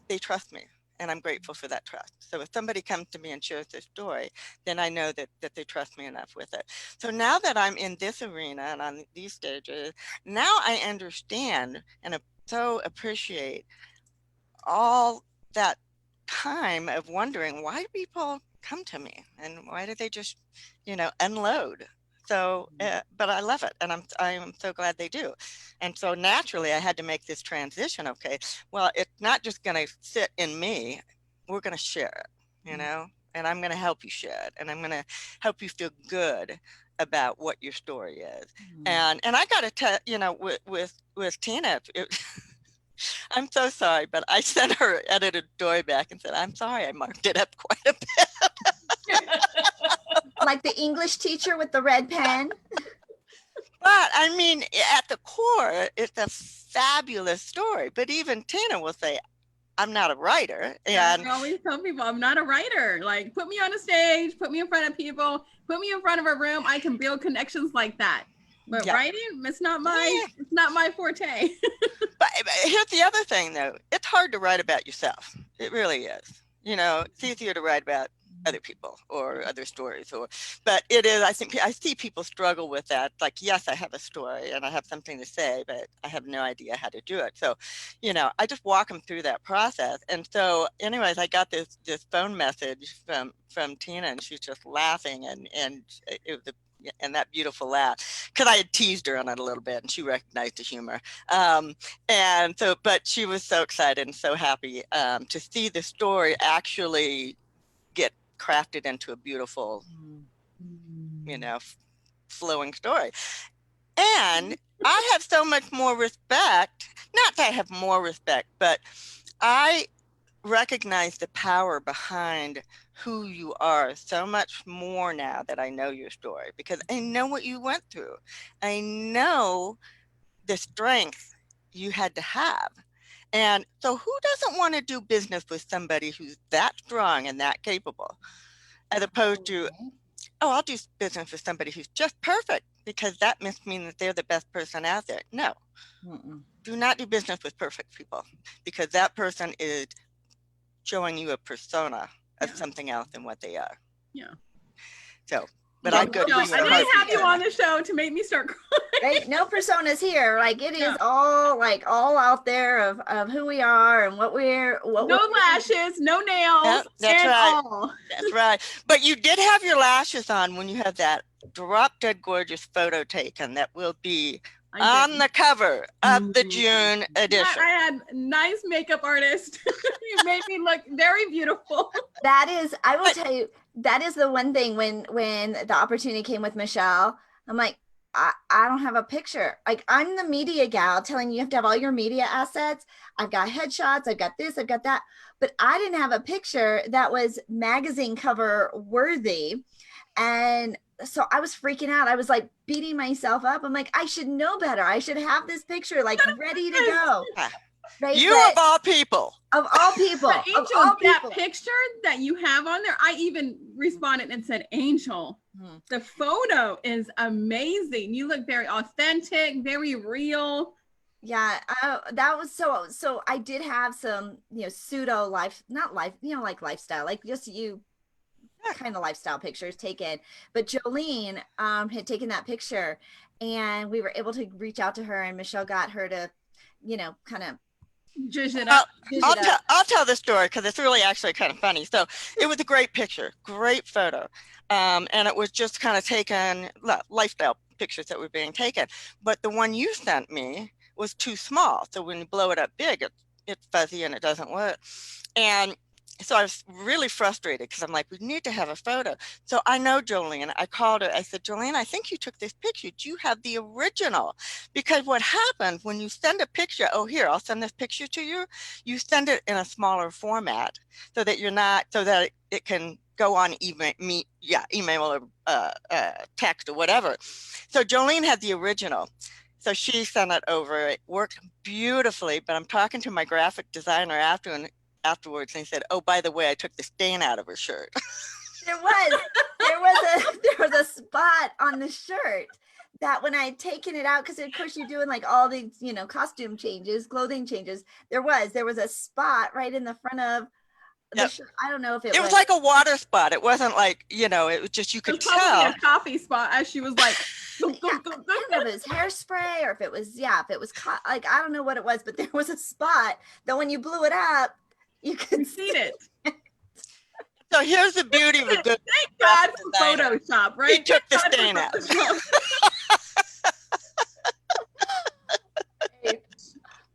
They trust me, and I'm grateful for that trust. So if somebody comes to me and shares their story, then I know that they trust me enough with it. So now that I'm in this arena and on these stages, now I understand and so appreciate all that time of wondering why people come to me and why do they just, you know, unload. So, but I love it, and I'm so glad they do. And so naturally, I had to make this transition. Okay, well, it's not just going to sit in me. We're going to share it, you know, and I'm going to help you share it, and I'm going to help you feel good about what your story is. And I got to tell, you know, with Tina, I'm so sorry, but I sent her edited story back and said, I'm sorry, I marked it up quite a bit. Like the English teacher with the red pen. But I mean, at the core, it's a fabulous story. But even Tina will say, I'm not a writer. And I always tell people, I'm not a writer. Like, put me on a stage, put me in front of people, put me in front of a room. I can build connections like that. But writing, it's not my forte. But here's the other thing, though. It's hard to write about yourself. It really is. You know, it's easier to write about other people or other stories, but it is, I think I see people struggle with that. Like, yes, I have a story and I have something to say, but I have no idea how to do it. So, you know, I just walk them through that process. And so anyways, I got this phone message from Tina, and she's just laughing, and it was and that beautiful laugh, because I had teased her on it a little bit and she recognized the humor. And so, but she was so excited and so happy to see the story actually get crafted into a beautiful, you know, flowing story. And I have so much more respect, not that I have more respect, but I recognize the power behind who you are so much more now that I know your story, because I know what you went through. I know the strength you had to have. And so who doesn't want to do business with somebody who's that strong and that capable, as opposed to, oh, I'll do business with somebody who's just perfect because that must mean that they're the best person out there. No, do not do business with perfect people, because that person is showing you a persona of something else than what they are. Yeah. So but Yeah, I'd go to No, you I in a didn't heartbeat. have you on the show to make me start crying. right? No personas here. Like it is No. all out there of who we are and what No lashes, no nails, Yeah, that's and right. all. That's right. But you did have your lashes on when you had that drop dead gorgeous photo taken that will be on the cover of the June edition. I had nice makeup artist. You made me look very beautiful. That is, I will tell you, that is the one thing when the opportunity came with Michelle, I'm like, I don't have a picture. Like I'm the media gal telling you have to have all your media assets. I've got headshots, I've got this, I've got that, but I didn't have a picture that was magazine cover worthy. And so I was freaking out. I was like beating myself up. I'm like, I should know better. I should have this picture like ready to go. Right? You of all people. Of all people. But Angel, of all that people. picture that you have on there, I even responded and said, Angel, the photo is amazing. You look very authentic, very real. Yeah, that was so I did have some, pseudo life, not life, like lifestyle, like just kind of lifestyle pictures taken. But Jolene had taken that picture and we were able to reach out to her and Michelle got her to, kind of Zhuzh it up. I'll tell the story because it's really actually kind of funny. So it was a great picture, great photo. And it was just kind of taken lifestyle pictures that were being taken. But the one you sent me was too small. So when you blow it up big, it's fuzzy and it doesn't work. And so I was really frustrated because I'm like, we need to have a photo. So I know Jolene. I called her. I said, Jolene, I think you took this picture. Do you have the original? Because what happens when you send a picture, oh, here, I'll send this picture to you. You send it in a smaller format so that it can go on email or text or whatever. So Jolene had the original. So she sent it over. It worked beautifully, but I'm talking to my graphic designer afterwards and he said, oh, by the way, I took the stain out of her shirt. there was a spot on the shirt that when I had taken it out, because of course you're doing like all these, costume changes, clothing changes, there was a spot right in the front of the shirt. I don't know if it was like a water spot. It wasn't like, it was just, you could tell. Probably a coffee spot as she was like, I don't know if it was hairspray or if it was, like, I don't know what it was, but there was a spot that when you blew it up, you could see it. So here's the beauty of a good. Thank God for Photoshop, right? He took the stain out.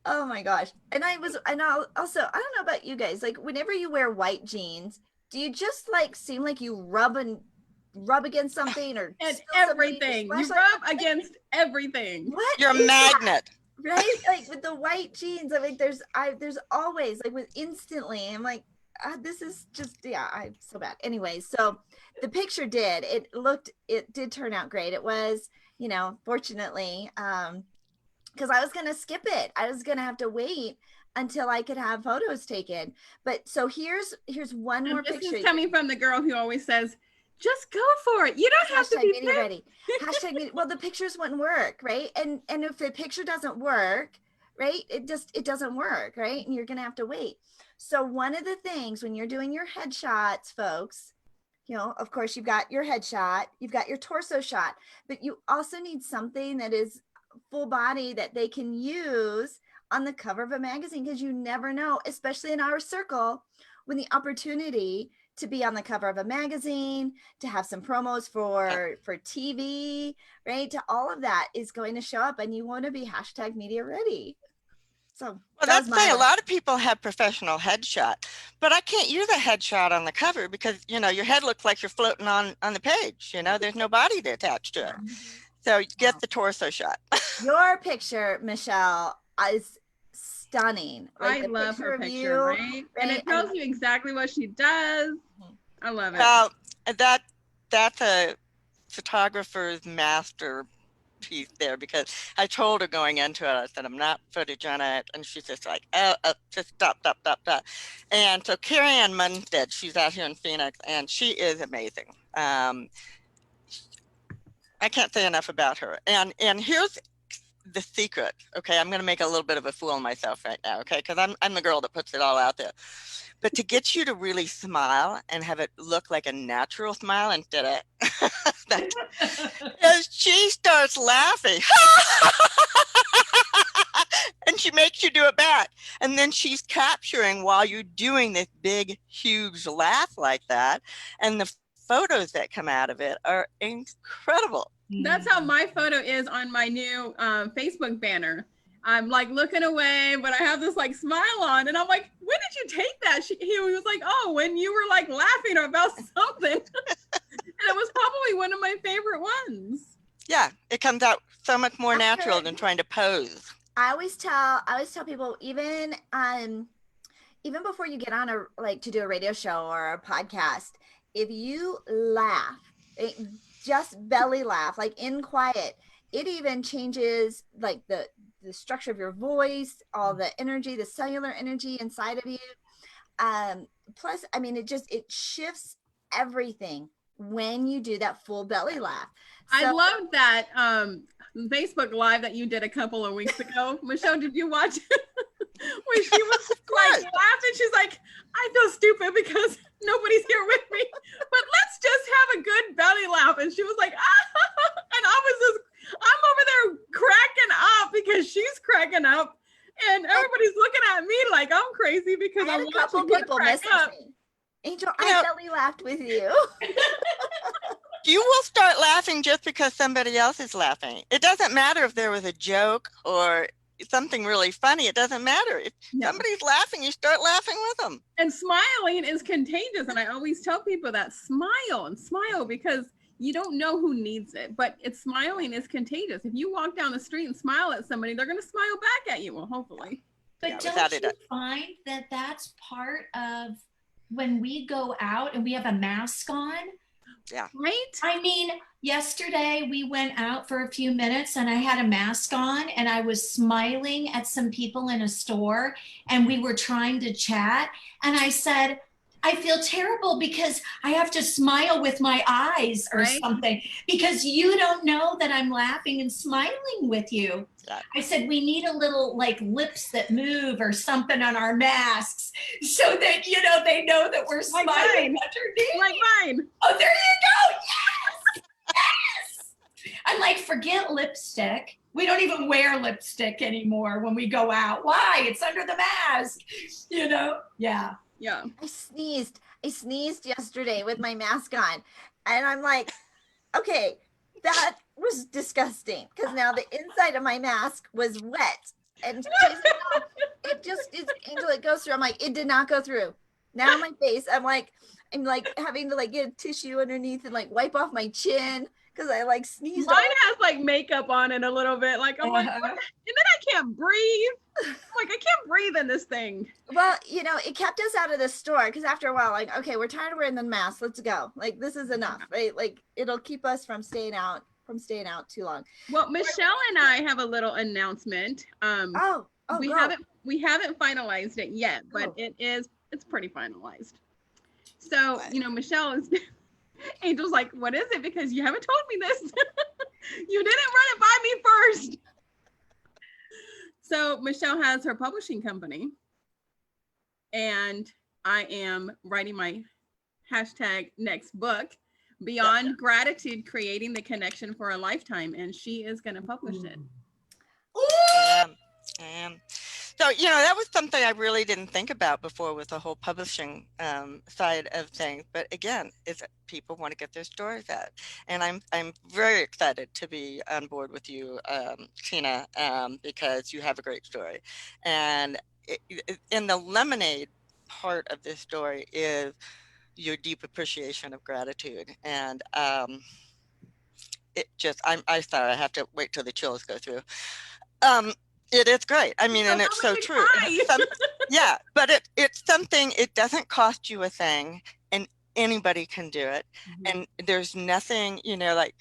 Oh my gosh. And also, I don't know about you guys, like whenever you wear white jeans, do you just like seem like you rub against something or and everything? You rub against everything. What? You're a magnet. Right? Like with the white jeans, I mean, there's always like with instantly, I'm like, this is just, I'm so bad. Anyways, so the picture it did turn out great. It was, fortunately, because I was going to skip it. I was going to have to wait until I could have photos taken. But so here's one more picture. This is coming from the girl who always says, just go for it. You don't have to be video ready. Well, the pictures wouldn't work, right? And if the picture doesn't work, right, it doesn't work, right? And you're gonna have to wait. So one of the things when you're doing your headshots, folks, of course you've got your headshot, you've got your torso shot, but you also need something that is full body that they can use on the cover of a magazine, because you never know, especially in our circle, when the opportunity to be on the cover of a magazine, to have some promos for TV, right? To all of that is going to show up, and you want to be #media ready. So well, that's the thing. A lot of people have professional headshot, but I can't use a headshot on the cover because your head looks like you're floating on the page. There's no body to attach to it. So you get the torso shot. Your picture, Michelle, is stunning. Like I love her picture, right? And it tells you exactly what she does. I love it. Well, that's a photographer's masterpiece there, because I told her going into it, I said, I'm not footage on it. And she's just like, just stop. And so Carrie Ann Munstead, she's out here in Phoenix, and she is amazing. I can't say enough about her. And here's the secret. Okay, I'm going to make a little bit of a fool of myself right now. Okay, because I'm the girl that puts it all out there. But to get you to really smile and have it look like a natural smile instead of that, as she starts laughing, and she makes you do it back. And then she's capturing while you're doing this big, huge laugh like that. And the photos that come out of it are incredible. That's how my photo is on my new Facebook banner. I'm like looking away, but I have this like smile on, and I'm like, when did you take that? He was like, oh, when you were like laughing about something. And it was probably one of my favorite ones. Yeah, it comes out so much more natural than trying to pose. I always tell people, even before you get on to do a radio show or a podcast, if you laugh, just belly laugh, like in quiet, it even changes like the structure of your voice, all the energy, the cellular energy inside of you. Plus, I mean, it shifts everything when you do that full belly laugh. So, I love that Facebook Live that you did a couple of weeks ago. Michelle, did you watch it? Where she was like laughing. She's like, I feel stupid because nobody's here with me, but let's just have a good belly laugh. And she was like, ah, and I'm over there cracking up because she's cracking up, and everybody's looking at me like I'm crazy because I'm watching her crack up. Angel, I belly laughed with you. You will start laughing just because somebody else is laughing. It doesn't matter if there was a joke or something really funny. It doesn't matter. If somebody's laughing, you start laughing with them. And smiling is contagious. And I always tell people that smile because you don't know who needs it, but smiling is contagious. If you walk down the street and smile at somebody, they're going to smile back at you. Well, hopefully. But don't you find that that's part of when we go out and we have a mask on? Yeah. Right? I mean, yesterday we went out for a few minutes and I had a mask on and I was smiling at some people in a store and we were trying to chat. And I said, I feel terrible because I have to smile with my eyes or something because you don't know that I'm laughing and smiling with you. Yeah. I said, we need a little like lips that move or something on our masks so that, they know that we're smiling underneath. Like mine. Oh, there you go. Yes. Yes. I'm like, forget lipstick. We don't even wear lipstick anymore when we go out. Why? It's under the mask, Yeah. Yeah. I sneezed yesterday with my mask on, and I'm like, okay, that was disgusting because now the inside of my mask was wet, and Angel, it goes through. I'm like, it did not go through. Now my face, I'm like having to like get a tissue underneath and like wipe off my chin because I like sneezed. Mine has like makeup on it a little bit. Like I'm like, what? And then I can't breathe. Like I can't breathe in this thing. Well, it kept us out of the store because after a while, like, okay, we're tired of wearing the mask. Let's go. Like this is enough, right? Like it'll keep us from staying out too long. Well, Michelle and I have a little announcement. We haven't finalized it yet, but it's pretty finalized. So Michelle is. Angel's like, what is it? Because you haven't told me this. You didn't run it by me first. So Michelle has her publishing company, and I am writing my #next book, Beyond Gratitude, Creating the Connection for a Lifetime, and she is going to publish it. So, that was something I really didn't think about before with the whole publishing side of things. But again, people want to get their stories out. And I'm very excited to be on board with you, Tina, because you have a great story. And in the lemonade part of this story is your deep appreciation of gratitude. And I'm sorry, I have to wait till the chills go through. It is great. I mean, and it's so true. But it's something, it doesn't cost you a thing and anybody can do it. Mm-hmm. And there's nothing, like,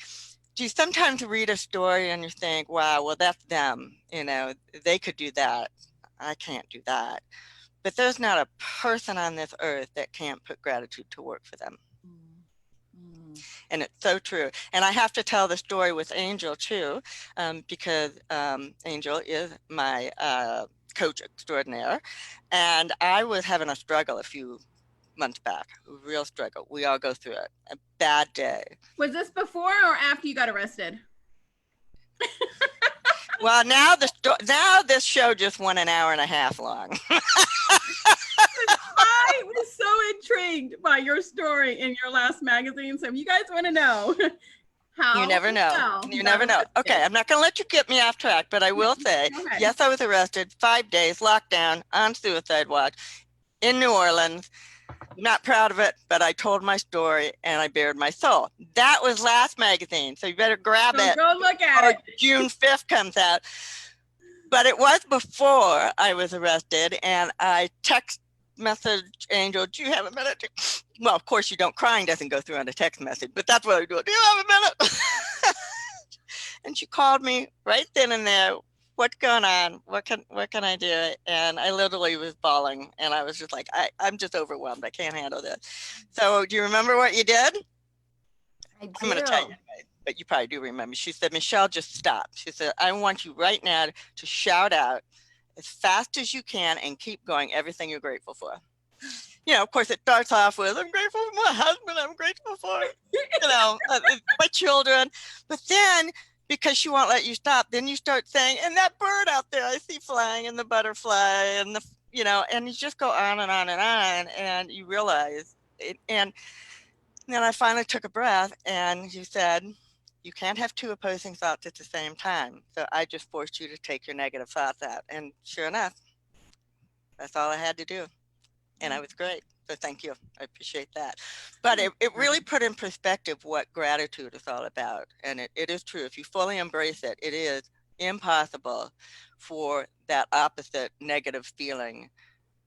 do you sometimes read a story and you think, wow, well, that's them. They could do that. I can't do that. But there's not a person on this earth that can't put gratitude to work for them. Mm-hmm. And it's so true. And I have to tell the story with Angel too, because Angel is my coach extraordinaire. And I was having a struggle a few months back, a real struggle. We all go through it. A bad day. Was this before or after you got arrested? Well, now this show just went an hour and a half long. I was so intrigued by your story in your last magazine. So if you guys want to know how you never know. You never know. Okay, I'm not going to let you get me off track, but I will say, yes, I was arrested, 5 days, locked down, on suicide watch in New Orleans. Not proud of it, but I told my story and I bared my soul. That was last magazine, so you better grab it. Go look at it. June 5th comes out. But it was before I was arrested, and I text message Angel, do you have a minute? Well, of course you don't. Crying doesn't go through on a text message, but that's what I do. Do you have a minute? And she called me right then and there. What's going on? What can I do? And I literally was bawling, and I was just like, I'm just overwhelmed. I can't handle this. So do you remember what you did? I'm going to tell you, but you probably do remember. She said, Michelle, just stop. She said, I want you right now to shout out as fast as you can and keep going everything you're grateful for. You know, of course, it starts off with, I'm grateful for my husband. I'm grateful for, my children. But then, because she won't let you stop, then you start saying, and that bird out there I see flying, and the butterfly, and and you just go on and on and on, and you realize it. And then I finally took a breath, and you said, you can't have two opposing thoughts at the same time. So I just forced you to take your negative thoughts out. And sure enough, that's all I had to do. And I was great. So thank you. I appreciate that. But it really put in perspective what gratitude is all about. And it is true. If you fully embrace it, it is impossible for that opposite negative feeling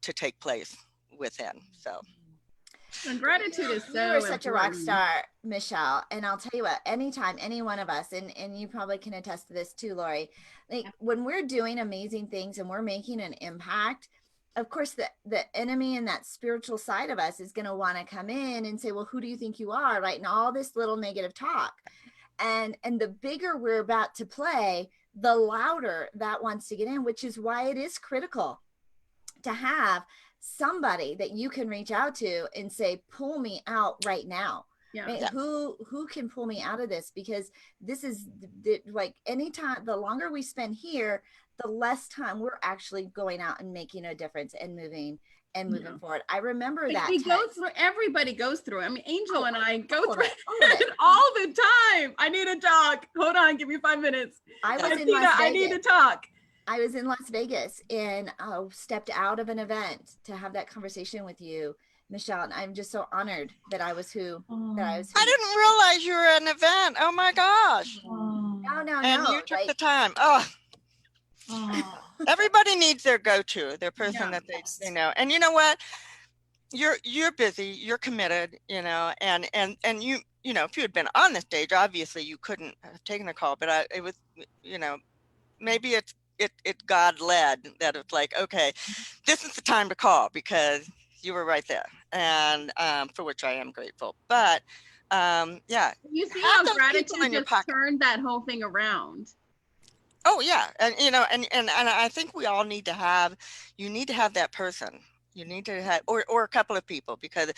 to take place within. So. And gratitude is so You were such important. a rock star, Michelle. And I'll tell you what, anytime any one of us, and you probably can attest to this too, Lori, like when we're doing amazing things and we're making an impact, of course, the enemy and that spiritual side of us is going to want to come in and say, well, who do you think you are? Right. And all this little negative talk. And the bigger we're about to play, the louder that wants to get in, which is why it is critical to have somebody that you can reach out to and say, pull me out right now. Yeah. Right? Who can pull me out of this? Because this is like anytime, the longer we spend here, the less time we're actually going out and making a difference and moving forward. I remember that everybody goes through it. I mean, Angel and I go through it all the time. I need to talk. Hold on, give me 5 minutes. I was in Las Vegas. I need to talk. I was in Las Vegas and stepped out of an event to have that conversation with you, Michelle. And I'm just so honored that I was who. I didn't realize you were at an event. Oh my gosh. No. And you took the time. Everybody needs their go-to, their person that they know. And you know what? You're busy, you're committed, and you if you had been on the stage, obviously you couldn't have taken the call, but it was, maybe it's God led that it's like, okay, this is the time to call because you were right there, and for which I am grateful. But you see how gratitude just turned that whole thing around. Oh yeah, and and I think we all need to have. You need to have that person. You need to have, or a couple of people, because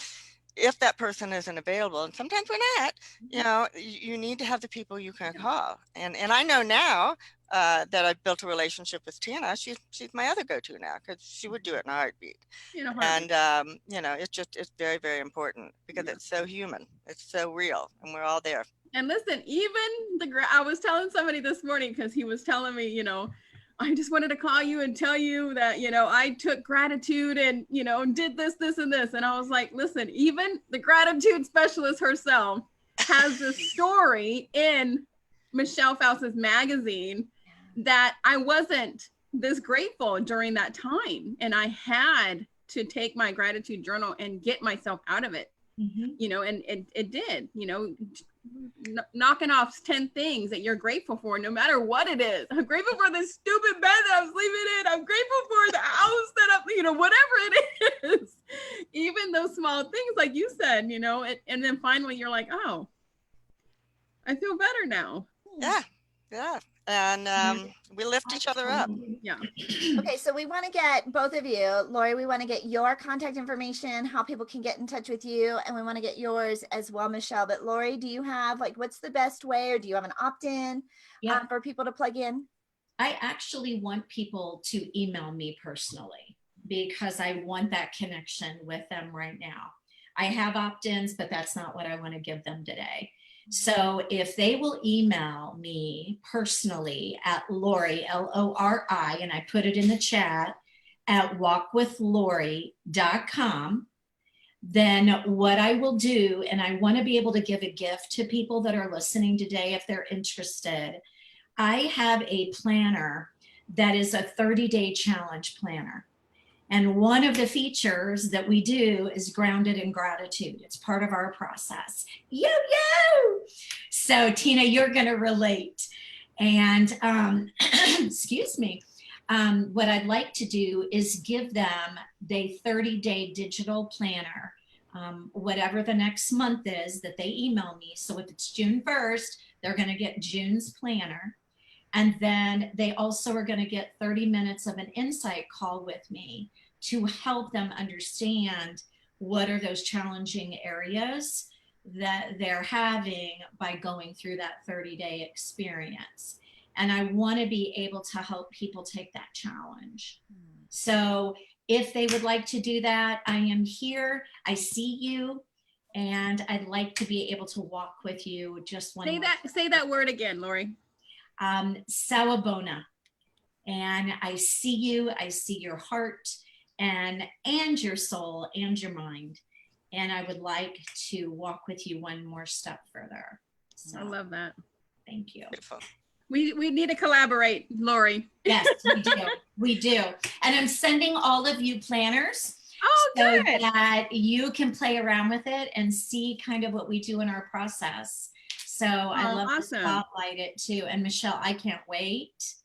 if that person isn't available, and sometimes we're not, you need to have the people you can call. And I know now that I've built a relationship with Tina. She's my other go-to now, because she would do it in a heartbeat. And it's very, very important because it's so human. It's so real, and we're all there. And listen, even I was telling somebody this morning, because he was telling me, I just wanted to call you and tell you that, I took gratitude and, did this, and this. And I was like, listen, even the gratitude specialist herself has a story in Michelle Faust's magazine that I wasn't this grateful during that time. And I had to take my gratitude journal and get myself out of it, and it did, knocking off 10 things that you're grateful for, no matter what it is. I'm grateful for this stupid bed that I'm sleeping in. I'm grateful for the house that I'm, whatever it is, even those small things, like you said, and then finally you're like, oh, I feel better now. Yeah. Yeah. And we lift each other up. Yeah. Okay, so we want to get both of you, Lori, we want to get your contact information, how people can get in touch with you, and we want to get yours as well, Michelle. But Lori, do you have like, what's the best way, or do you have an opt-in for people to plug in? I actually want people to email me personally because I want that connection with them right now. I have opt-ins, but that's not what I want to give them today. So if they will email me personally at Lori, Lori, and I put it in the chat, at walkwithlori.com, then what I will do, and I want to be able to give a gift to people that are listening today if they're interested. I have a planner that is a 30-day challenge planner. And one of the features that we do is grounded in gratitude. It's part of our process. Yo. So Tina, you're going to relate. And excuse me. What I'd like to do is give them the 30-day digital planner, whatever the next month is that they email me. So if it's June 1st, they're going to get June's planner. And then they also are going to get 30 minutes of an insight call with me to help them understand what are those challenging areas that they're having by going through that 30-day experience. And I want to be able to help people take that challenge. So if they would like to do that, I am here. I see you. And I'd like to be able to walk with you just one. Say that word again, Lori. Sawabona. And I see you, I see your heart and your soul and your mind. And I would like to walk with you one more step further. So, I love that. Thank you. Beautiful. We need to collaborate, Lori. Yes, we do. We do. And I'm sending all of you planners. Oh, so good. that you can play around with it and see kind of what we do in our process. So I love to spotlight it too. And Michelle, I can't wait.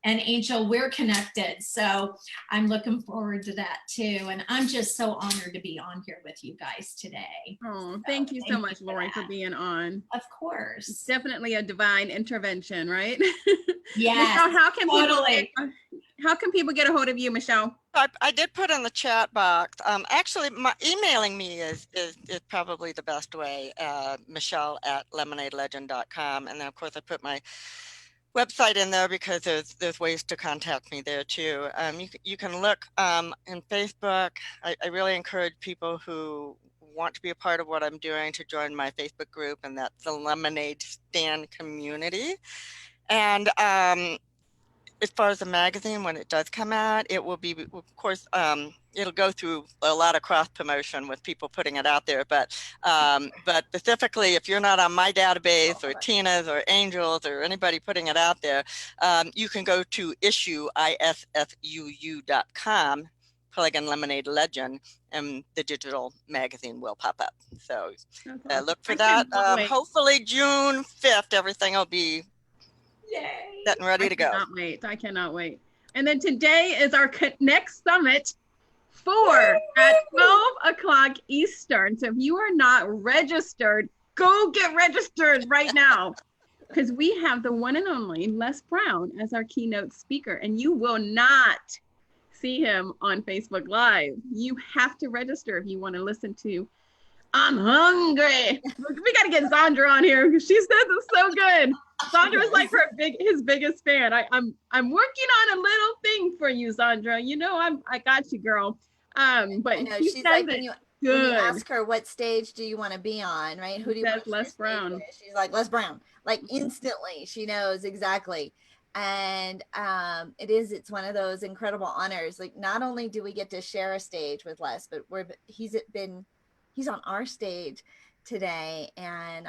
And Angel, we're connected. So I'm looking forward to that too. And I'm just so honored to be on here with you guys today. Oh, thank you so much, Lori, for being on. Of course. It's definitely a divine intervention, right? Yes, Michelle, how can people get a hold of you, Michelle? I did put in the chat box. Actually, emailing me is probably the best way. Michelle@lemonadelegend.com, and then of course I put my website in there because there's ways to contact me there too. You can look in Facebook. I really encourage people who want to be a part of what I'm doing to join my Facebook group, and that's the Lemonade Stand Community. And as far as the magazine, when it does come out, it will be, of course, it'll go through a lot of cross promotion with people putting it out there. But specifically, if you're not on my database or Tina's or Angel's or anybody putting it out there, you can go to issuu.com, plug in Lemonade Legend, and the digital magazine will pop up. So look for that. Hopefully June 5th, everything will be getting ready to go. I cannot wait. And then today is our next summit at 12 o'clock Eastern. So if you are not registered, go get registered right now, because we have the one and only Les Brown as our keynote speaker, and you will not see him on Facebook Live. You have to register if you want to listen to I'm Hungry. We got to get Zondra on here because she says it's so good. Zondra is like his biggest fan. I'm working on a little thing for you, Zondra. You know, I got you, girl. But she's like, when you ask her what stage do you want to be on, right? Who do you want to Les Brown? She's like, Les Brown. Like instantly, she knows exactly. And it's one of those incredible honors. Like, not only do we get to share a stage with Les, but he's on our stage today, and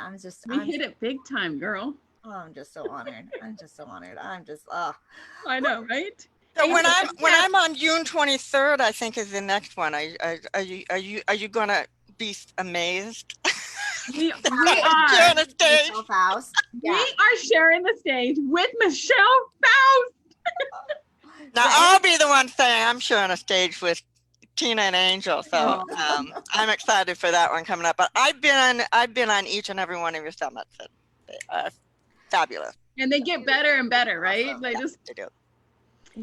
we hit it big time, girl. Oh, I'm just so honored. I know, right? So when I'm on June 23rd, I think is the next one. Are you gonna be amazed? We are sharing a stage. Faust. Yeah. We are sharing the stage with Michelle Faust. Now I'll be the one saying I'm sharing a stage with Tina and Angel, so I'm excited for that one coming up. But I've been on each and every one of your summits fabulous. And they get better and better, right? Like Yeah, just they do.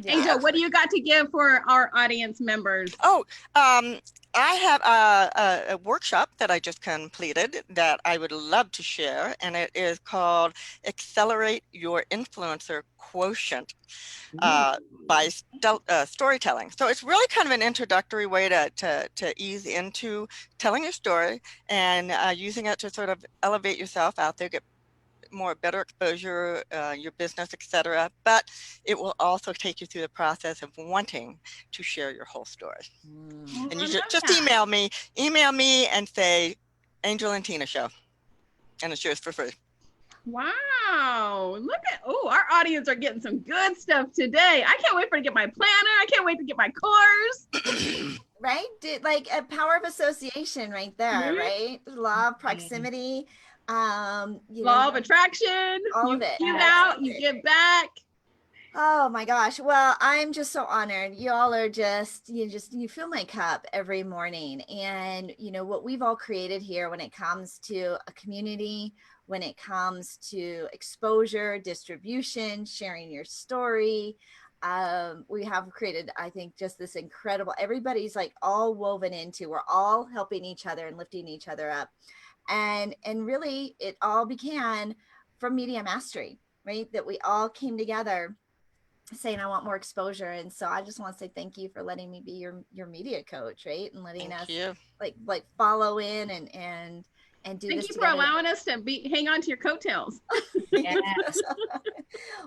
Angel, what do you got to give for our audience members? Oh, I have a workshop that I just completed that I would love to share, and it is called Accelerate Your Influencer Quotient by storytelling. So it's really kind of an introductory way to ease into telling your story and using it to sort of elevate yourself out there, get better exposure, your business, etc. But it will also take you through the process of wanting to share your whole story. And you just email me and say Angel and Tina show, and it's yours for free. Wow, look at, our audience are getting some good stuff today. I can't wait to get my planner. I can't wait to get my course. Right? Like a power of association right there, right? Law of proximity. Law of attraction. All you of it. Give out, you give back. Oh my gosh. Well, I'm just so honored. You all are you fill my cup every morning. And what we've all created here when it comes to a community, when it comes to exposure, distribution, sharing your story, we have created, I think, just this incredible, everybody's like all woven into, we're all helping each other and lifting each other up. And really it all began from Media Mastery, right? That we all came together saying, I want more exposure. And so I just want to say thank you for letting me be your media coach, right? And letting us like follow in and do Thank this you together. for allowing us to hang on to your coattails. Yes.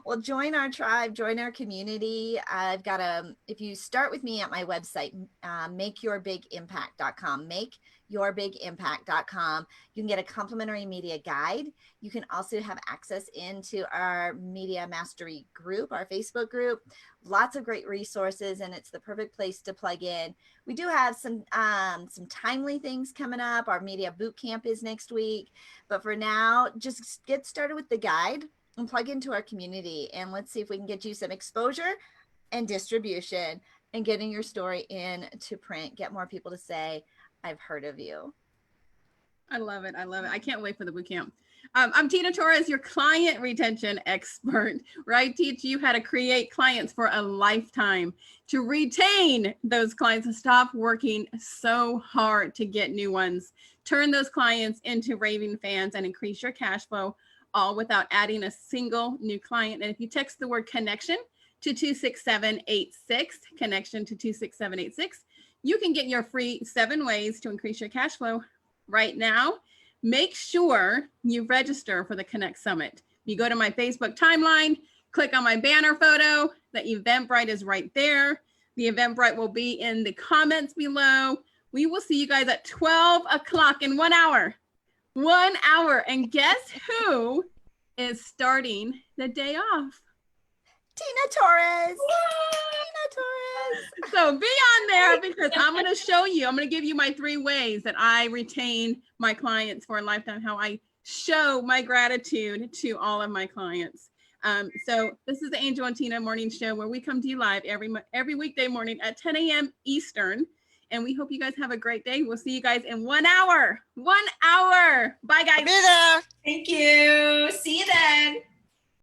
Well, join our tribe, join our community. I've got if you start with me at my website, makeyourbigimpact.com, makeyourbigimpact.com, you can get a complimentary media guide. You can also have access into our Media Mastery group, our Facebook group. Lots of great resources, and it's the perfect place to plug in. We do have some timely things coming up. Our media boot camp is next week, but for now, just get started with the guide and plug into our community, and let's see if we can get you some exposure and distribution and getting your story into print. Get more people to say, I've heard of you. I love it. I love it. I can't wait for the boot camp. I'm Tina Torres, your client retention expert, where I teach you how to create clients for a lifetime, to retain those clients and stop working so hard to get new ones. Turn those clients into raving fans and increase your cash flow, all without adding a single new client. And if you text the word connection to 26786, connection to 26786, you can get your free 7 ways to increase your cash flow right now. Make sure you register for the Connect Summit. You go to my Facebook timeline, click on my banner photo. The Eventbrite is right there. The Eventbrite will be in the comments below. We will see you guys at 12 o'clock in 1 hour. 1 hour. And guess who is starting the day off? Tina Torres. So be on there, because I'm going to show you, I'm going to give you my 3 ways that I retain my clients for a lifetime, how I show my gratitude to all of my clients. So this is the Angel and Tina morning show, where we come to you live every weekday morning at 10 a.m. Eastern. And we hope you guys have a great day. We'll see you guys in 1 hour. 1 hour. Bye, guys. Be there. Thank you. See you then.